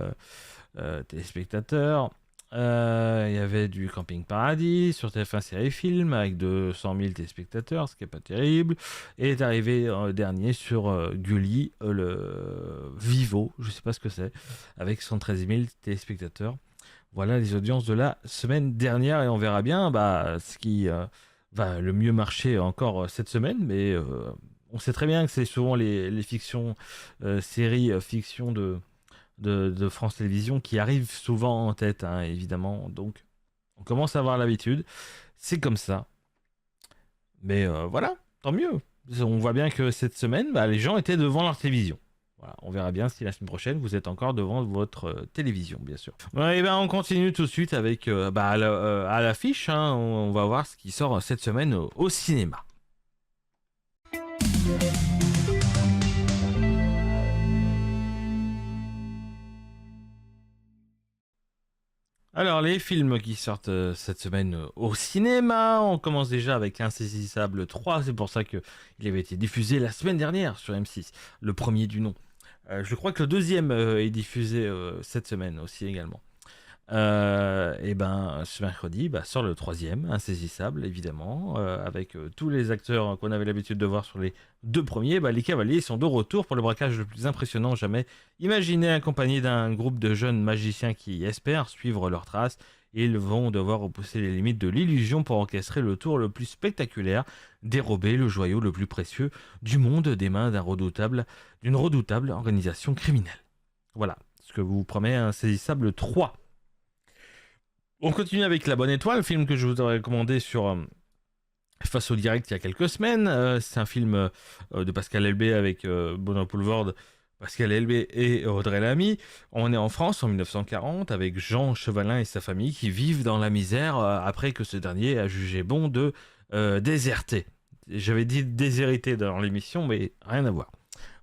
téléspectateurs. Il y avait du Camping Paradis sur TF1 série film avec 200 000 téléspectateurs, ce qui n'est pas terrible. Et est arrivé dernier sur Gulli, le Vivo, je ne sais pas ce que c'est, avec 113 000 téléspectateurs. Voilà les audiences de la semaine dernière et on verra bien ce qui va le mieux marcher encore cette semaine, mais on sait très bien que c'est souvent les fictions, séries fiction de France Télévisions qui arrivent souvent en tête, hein, évidemment. Donc, on commence à avoir l'habitude. C'est comme ça. Mais voilà, tant mieux. On voit bien que cette semaine, les gens étaient devant leur télévision. Voilà, on verra bien si la semaine prochaine vous êtes encore devant votre télévision, bien sûr. Ouais, et ben on continue tout de suite avec à l'affiche. Hein, on va voir ce qui sort cette semaine au cinéma. Alors, les films qui sortent cette semaine au cinéma, on commence déjà avec Insaisissable 3, c'est pour ça qu'il avait été diffusé la semaine dernière sur M6, le premier du nom. Je crois que le deuxième est diffusé cette semaine aussi également. Et ben ce mercredi sort le troisième, Insaisissable évidemment, avec tous les acteurs qu'on avait l'habitude de voir sur les deux premiers. Les cavaliers sont de retour pour le braquage le plus impressionnant jamais imaginé, accompagné d'un groupe de jeunes magiciens qui espèrent suivre leurs traces. Ils vont devoir repousser les limites de l'illusion pour orchestrer le tour le plus spectaculaire, dérober le joyau le plus précieux du monde des mains d'une redoutable organisation criminelle. Voilà ce que vous promet Insaisissable 3. On continue avec La Bonne Étoile, film que je vous aurais recommandé sur Face au Direct il y a quelques semaines. C'est un film de Pascal Elbé avec Benoît Poelvoorde, Pascal Elbé et Audrey Lamy. On est en France en 1940 avec Jean Chevalin et sa famille qui vivent dans la misère après que ce dernier a jugé bon de déserter. J'avais dit déshériter dans l'émission, mais rien à voir.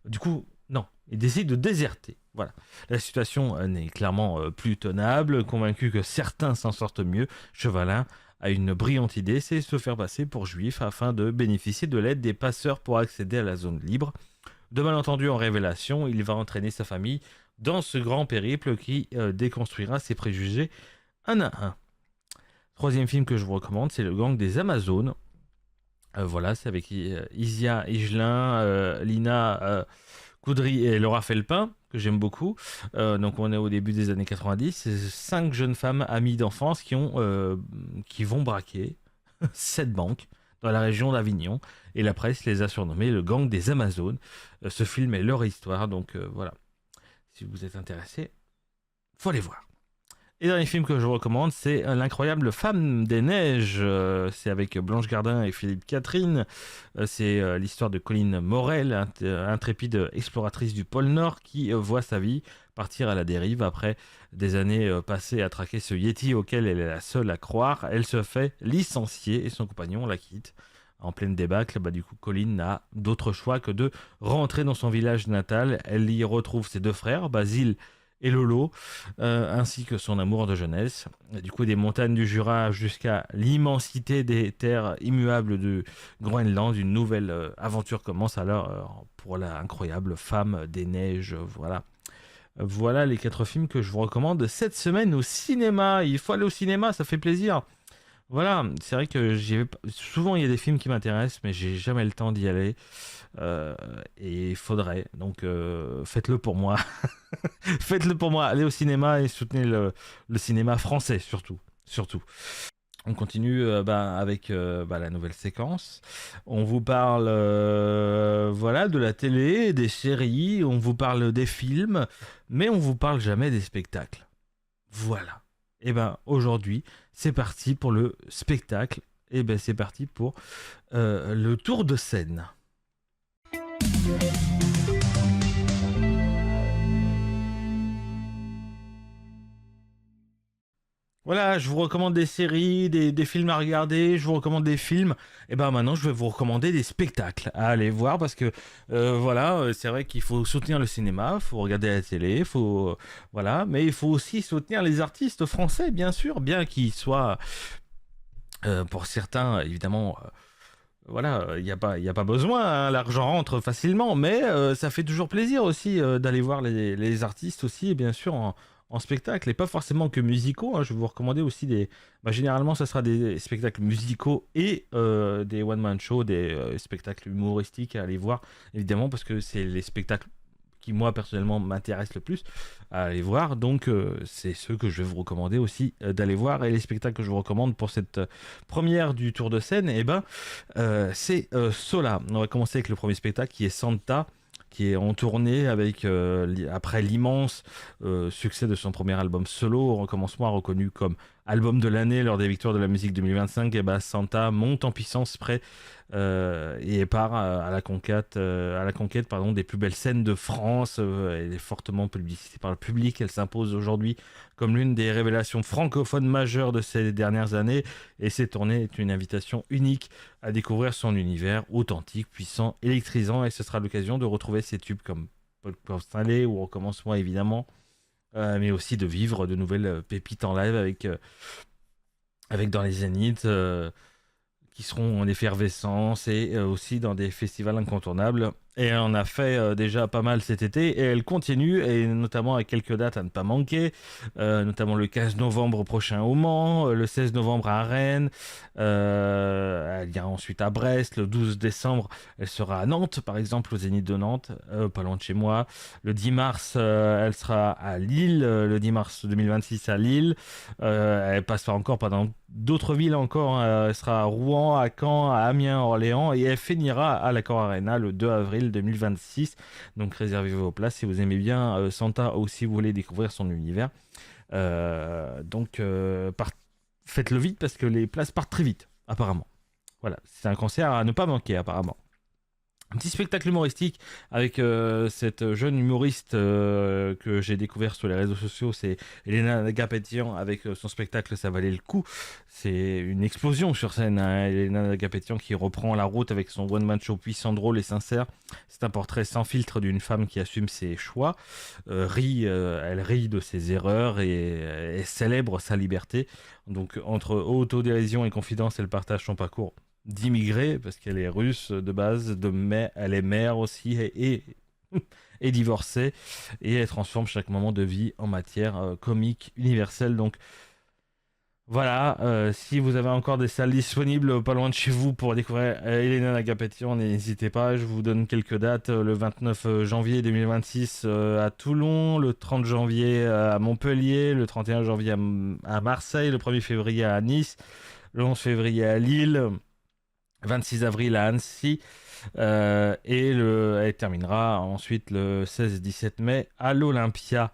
Du coup, non, il décide de déserter. Voilà. La situation n'est clairement plus tenable. Convaincu que certains s'en sortent mieux, Chevalin a une brillante idée, c'est se faire passer pour juif afin de bénéficier de l'aide des passeurs pour accéder à la zone libre. De malentendu en révélation, il va entraîner sa famille dans ce grand périple qui déconstruira ses préjugés un à un. Troisième film que je vous recommande, c'est Le Gang des Amazones. Voilà, c'est avec Isia Higelin, Lina Coudry et Laura Felpin, que j'aime beaucoup. Donc on est au début des années 90. C'est 5 jeunes femmes amies d'enfance qui vont braquer 7 banques dans la région d'Avignon. Et la presse les a surnommées le gang des Amazones. Ce film est leur histoire, donc voilà. Si vous êtes intéressé, faut aller voir. Et dernier film que je vous recommande, c'est L'incroyable Femme des Neiges. C'est avec Blanche Gardin et Philippe Catherine. C'est l'histoire de Colline Morel, intrépide exploratrice du pôle Nord qui voit sa vie partir à la dérive après des années passées à traquer ce Yeti auquel elle est la seule à croire. Elle se fait licencier et son compagnon la quitte. En pleine débâcle, du coup, Colline n'a d'autre choix que de rentrer dans son village natal. Elle y retrouve ses deux frères, Basile et Lolo, ainsi que son amour de jeunesse. Et du coup, des montagnes du Jura jusqu'à l'immensité des terres immuables du Groenland, une nouvelle aventure commence alors pour la incroyable Femme des Neiges. Voilà les 4 films que je vous recommande cette semaine au cinéma. Il faut aller au cinéma, ça fait plaisir. Voilà, c'est vrai que souvent il y a des films qui m'intéressent, mais j'ai jamais le temps d'y aller. Et il faudrait. Donc faites-le pour moi. Faites-le pour moi. Allez au cinéma et soutenez le cinéma français surtout. Surtout. On continue avec la nouvelle séquence. On vous parle de la télé, des séries, on vous parle des films, mais on vous parle jamais des spectacles. Voilà. Et aujourd'hui, c'est parti pour le spectacle. Et c'est parti pour le tour de scène. Voilà, je vous recommande des séries, des films à regarder, je vous recommande des films. Et maintenant, je vais vous recommander des spectacles à aller voir parce que c'est vrai qu'il faut soutenir le cinéma, il faut regarder la télé, mais il faut aussi soutenir les artistes français, bien sûr, bien qu'ils soient pour certains, évidemment. Il n'y a pas besoin, hein, l'argent rentre facilement, mais ça fait toujours plaisir aussi d'aller voir les artistes aussi, et bien sûr en spectacle, et pas forcément que musicaux. Je vais vous recommander aussi généralement, ça sera des spectacles musicaux et des one-man shows, des spectacles humoristiques à aller voir, évidemment, parce que c'est les spectacles qui, moi, personnellement, m'intéressent le plus à aller voir. Donc, c'est ceux que je vais vous recommander aussi d'aller voir. Et les spectacles que je vous recommande pour cette première du tour de scène, c'est Sola. On va commencer avec le premier spectacle qui est Santa, qui est en tournée après l'immense succès de son premier album solo, au recommencement reconnu comme album de l'année lors des victoires de la musique 2025, et bah Santa monte en puissance près et part à la conquête pardon, des plus belles scènes de France. Elle est fortement publicitée par le public. Elle s'impose aujourd'hui comme l'une des révélations francophones majeures de ces dernières années. Et cette tournée est une invitation unique à découvrir son univers authentique, puissant, électrisant. Et ce sera l'occasion de retrouver ses tubes comme Podcast Installé ou Recommencement évidemment. Mais aussi de vivre de nouvelles pépites en live avec dans les Zéniths. Qui seront en effervescence et aussi dans des festivals incontournables. Et elle en a fait déjà pas mal cet été et elle continue, et notamment avec quelques dates à ne pas manquer, notamment le 15 novembre prochain au Mans, le 16 novembre à Rennes, elle ira ensuite à Brest, le 12 décembre elle sera à Nantes par exemple, au Zénith de Nantes, pas loin de chez moi, le 10 mars elle sera à Lille, le 10 mars 2026 à Lille, elle passera encore pendant d'autres villes encore, hein. Elle sera à Rouen, à Caen, à Amiens, Orléans, et elle finira à l'Accor Arena le 2 avril 2026. Donc réservez vos places si vous aimez bien Santa ou si vous voulez découvrir son univers. Donc faites-le vite parce que les places partent très vite, apparemment. Voilà, c'est un concert à ne pas manquer, apparemment. Un petit spectacle humoristique avec cette jeune humoriste que j'ai découvert sur les réseaux sociaux, c'est Elena Agapétian avec son spectacle Ça valait le coup. C'est une explosion sur scène, hein. Elena Agapétian qui reprend la route avec son one-man show puissant, drôle et sincère. C'est un portrait sans filtre d'une femme qui assume ses choix, elle rit de ses erreurs et célèbre sa liberté. Donc entre autodérision et confidence, elle partage son parcours d'immigrée, parce qu'elle est russe de base, elle est mère aussi, et divorcée, et elle transforme chaque moment de vie en matière comique universelle. Donc voilà, si vous avez encore des salles disponibles pas loin de chez vous pour découvrir Elena Agapétian, n'hésitez pas, je vous donne quelques dates. Le 29 janvier 2026 à Toulon, le 30 janvier à Montpellier, le 31 janvier à Marseille, le 1er février à Nice, le 11 février à Lille, 26 avril à Annecy, elle terminera ensuite le 16-17 mai à l'Olympia.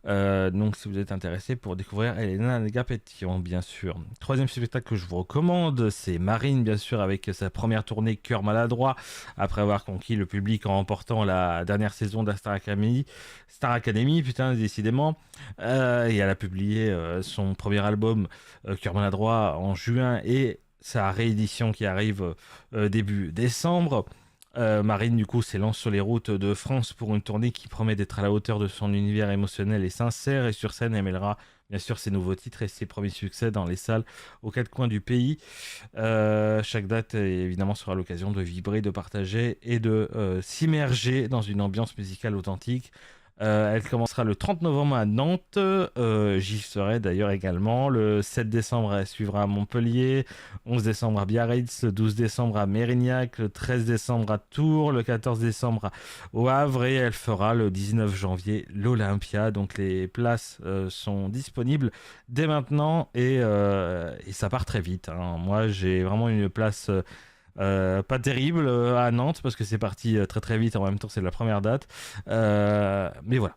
Donc si vous êtes intéressé pour découvrir Elena Agapétian, bien sûr. Troisième spectacle que je vous recommande, c'est Marine, bien sûr, avec sa première tournée Cœur maladroit, après avoir conquis le public en remportant la dernière saison de la Star Academy, putain, décidément. Et elle a publié son premier album Cœur maladroit en juin, et sa réédition qui arrive début décembre. Marine, du coup, s'élance sur les routes de France pour une tournée qui promet d'être à la hauteur de son univers émotionnel et sincère. Et sur scène, elle mêlera bien sûr ses nouveaux titres et ses premiers succès dans les salles aux quatre coins du pays. Chaque date, évidemment, sera l'occasion de vibrer, de partager et de s'immerger dans une ambiance musicale authentique. Elle commencera le 30 novembre à Nantes, j'y serai d'ailleurs également. Le 7 décembre, elle suivra à Montpellier, 11 décembre à Biarritz, le 12 décembre à Mérignac, le 13 décembre à Tours, le 14 décembre au Havre, et elle fera le 19 janvier l'Olympia. Donc les places sont disponibles dès maintenant, et ça part très vite, hein. Moi j'ai vraiment une place pas terrible à Nantes parce que c'est parti très très vite. En même temps, c'est la première date. Mais voilà.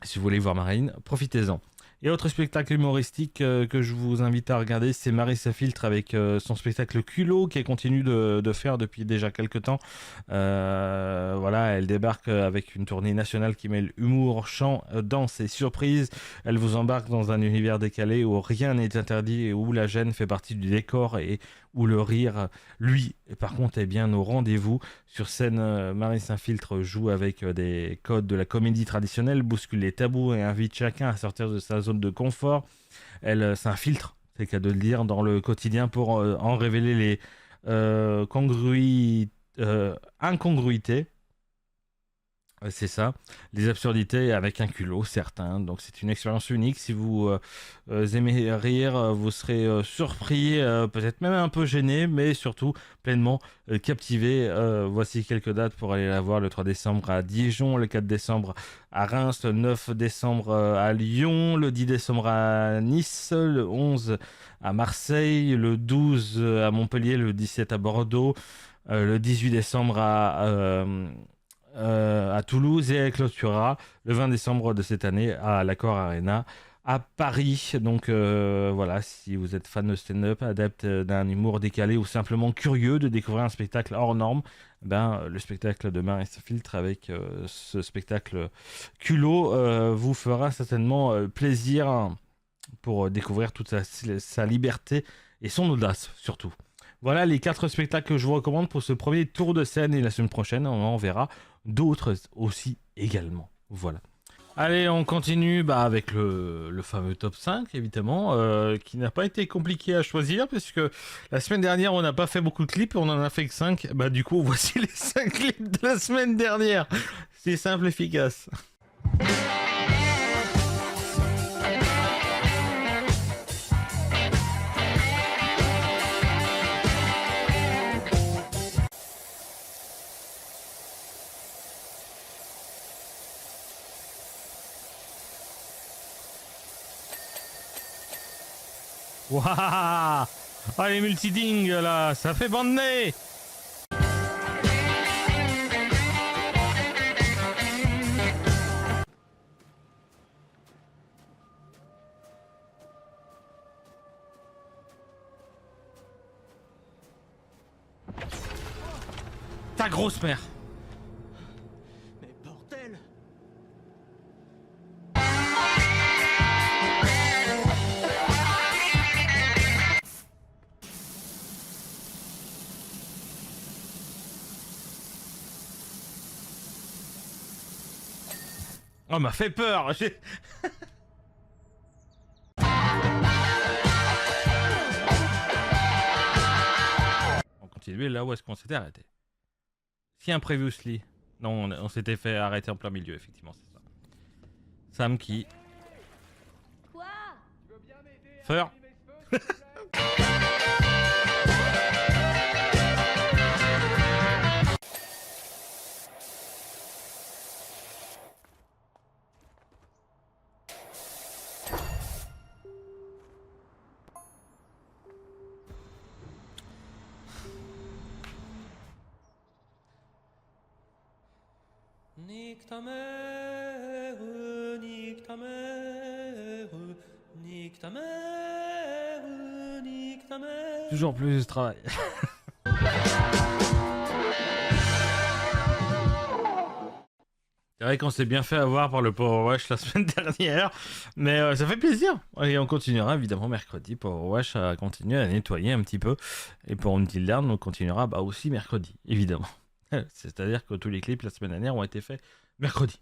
Si vous voulez voir Marine, profitez-en. Et autre spectacle humoristique que je vous invite à regarder, c'est Marissa Filtre avec son spectacle Culot qu'elle continue de faire depuis déjà quelques temps. Voilà, elle débarque avec une tournée nationale qui mêle humour, chant, danse et surprise. Elle vous embarque dans un univers décalé où rien n'est interdit et où la gêne fait partie du décor et où le rire, lui, par contre, est bien au rendez-vous. Sur scène, Marissa Filtre joue avec des codes de la comédie traditionnelle, bouscule les tabous et invite chacun à sortir de sa zone de confort. Elle s'infiltre, c'est le cas de le dire, dans le quotidien pour en révéler les incongruités. C'est ça, les absurdités avec un culot certain. Donc c'est une expérience unique. Si vous aimez rire, vous serez surpris, peut-être même un peu gêné, mais surtout pleinement captivé. Voici quelques dates pour aller la voir: le 3 décembre à Dijon, le 4 décembre à Reims, le 9 décembre à Lyon, le 10 décembre à Nice, le 11 à Marseille, le 12 à Montpellier, le 17 à Bordeaux, le 18 décembre à Toulouse, et elle clôturera le 20 décembre de cette année à l'Accor Arena à Paris. Donc voilà, si vous êtes fan de stand-up, adepte d'un humour décalé ou simplement curieux de découvrir un spectacle hors norme, ben, le spectacle de Marie Filtre avec ce spectacle culot vous fera certainement plaisir pour découvrir toute sa liberté et son audace surtout. Voilà les 4 spectacles que je vous recommande pour ce premier tour de scène et la semaine prochaine, on en verra d'autres aussi également. Voilà. Allez, on continue avec le fameux top 5, évidemment, qui n'a pas été compliqué à choisir, puisque la semaine dernière, on n'a pas fait beaucoup de clips, on en a fait que 5. Bah, du coup, voici les 5 clips de la semaine dernière. C'est simple, efficace. Waouh! Ah, les multidings là, ça fait bande nez! Ta grosse mère! Mais bordel! Oh, m'a fait peur! On continue là où est-ce qu'on s'était arrêté? Si un previously. Non, on s'était fait arrêter en plein milieu, effectivement, c'est ça. Sam qui... Quoi? Feur. Nique ta mère, nique ta mère, nique ta mère, nique ta mère. Toujours plus de travail. C'est vrai qu'on s'est bien fait avoir par le Power Wash la semaine dernière, mais ça fait plaisir. Et on continuera évidemment mercredi. Power Wash a continué à nettoyer un petit peu. Et pour Until Dawn, on continuera aussi mercredi, évidemment. C'est-à-dire que tous les clips la semaine dernière ont été faits mercredi.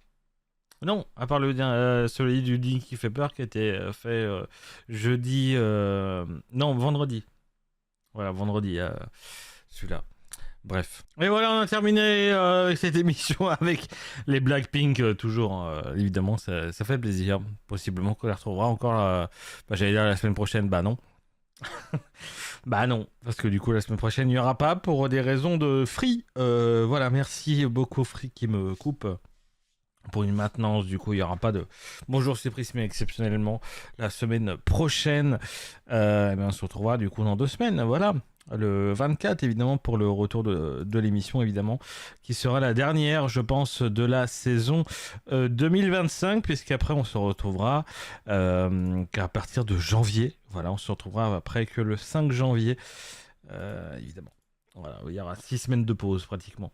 Non, à part celui du Ding qui fait peur qui a été fait jeudi... non, vendredi. Voilà, vendredi, celui-là. Bref. Et voilà, on a terminé cette émission avec les Blackpink, toujours, évidemment, ça fait plaisir. Possiblement qu'on les retrouvera encore, j'allais dire la semaine prochaine, bah non. Bah non, parce que du coup, la semaine prochaine, il n'y aura pas pour des raisons de free. Voilà, merci beaucoup Free qui me coupe. Pour une maintenance, du coup, il n'y aura pas de bonjour, c'est Prisme, mais exceptionnellement, la semaine prochaine, on se retrouvera du coup dans 2 semaines, voilà. Le 24, évidemment, pour le retour de l'émission, évidemment, qui sera la dernière, je pense, de la saison 2025, puisqu'après, on se retrouvera qu'à partir de janvier. Voilà, on se retrouvera après que le 5 janvier, évidemment. Voilà, il y aura 6 semaines de pause, pratiquement.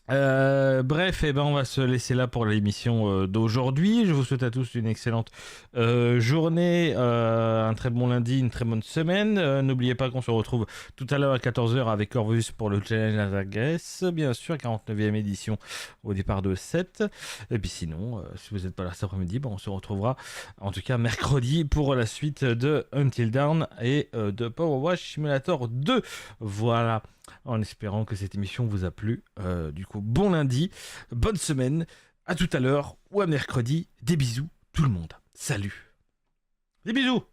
Bref, on va se laisser là pour l'émission d'aujourd'hui. Je vous souhaite à tous une excellente journée, un très bon lundi, une très bonne semaine. N'oubliez pas qu'on se retrouve tout à l'heure à 14h avec Corvus pour le challenge à la Grèce, bien sûr, 49e édition au départ de 7. Et puis sinon, si vous n'êtes pas là cet après-midi, on se retrouvera en tout cas mercredi pour la suite de Until Dawn et de Power Wash Simulator 2. Voilà. En espérant que cette émission vous a plu. Du coup, bon lundi, bonne semaine, à tout à l'heure ou à mercredi. Des bisous tout le monde. Salut. Des bisous.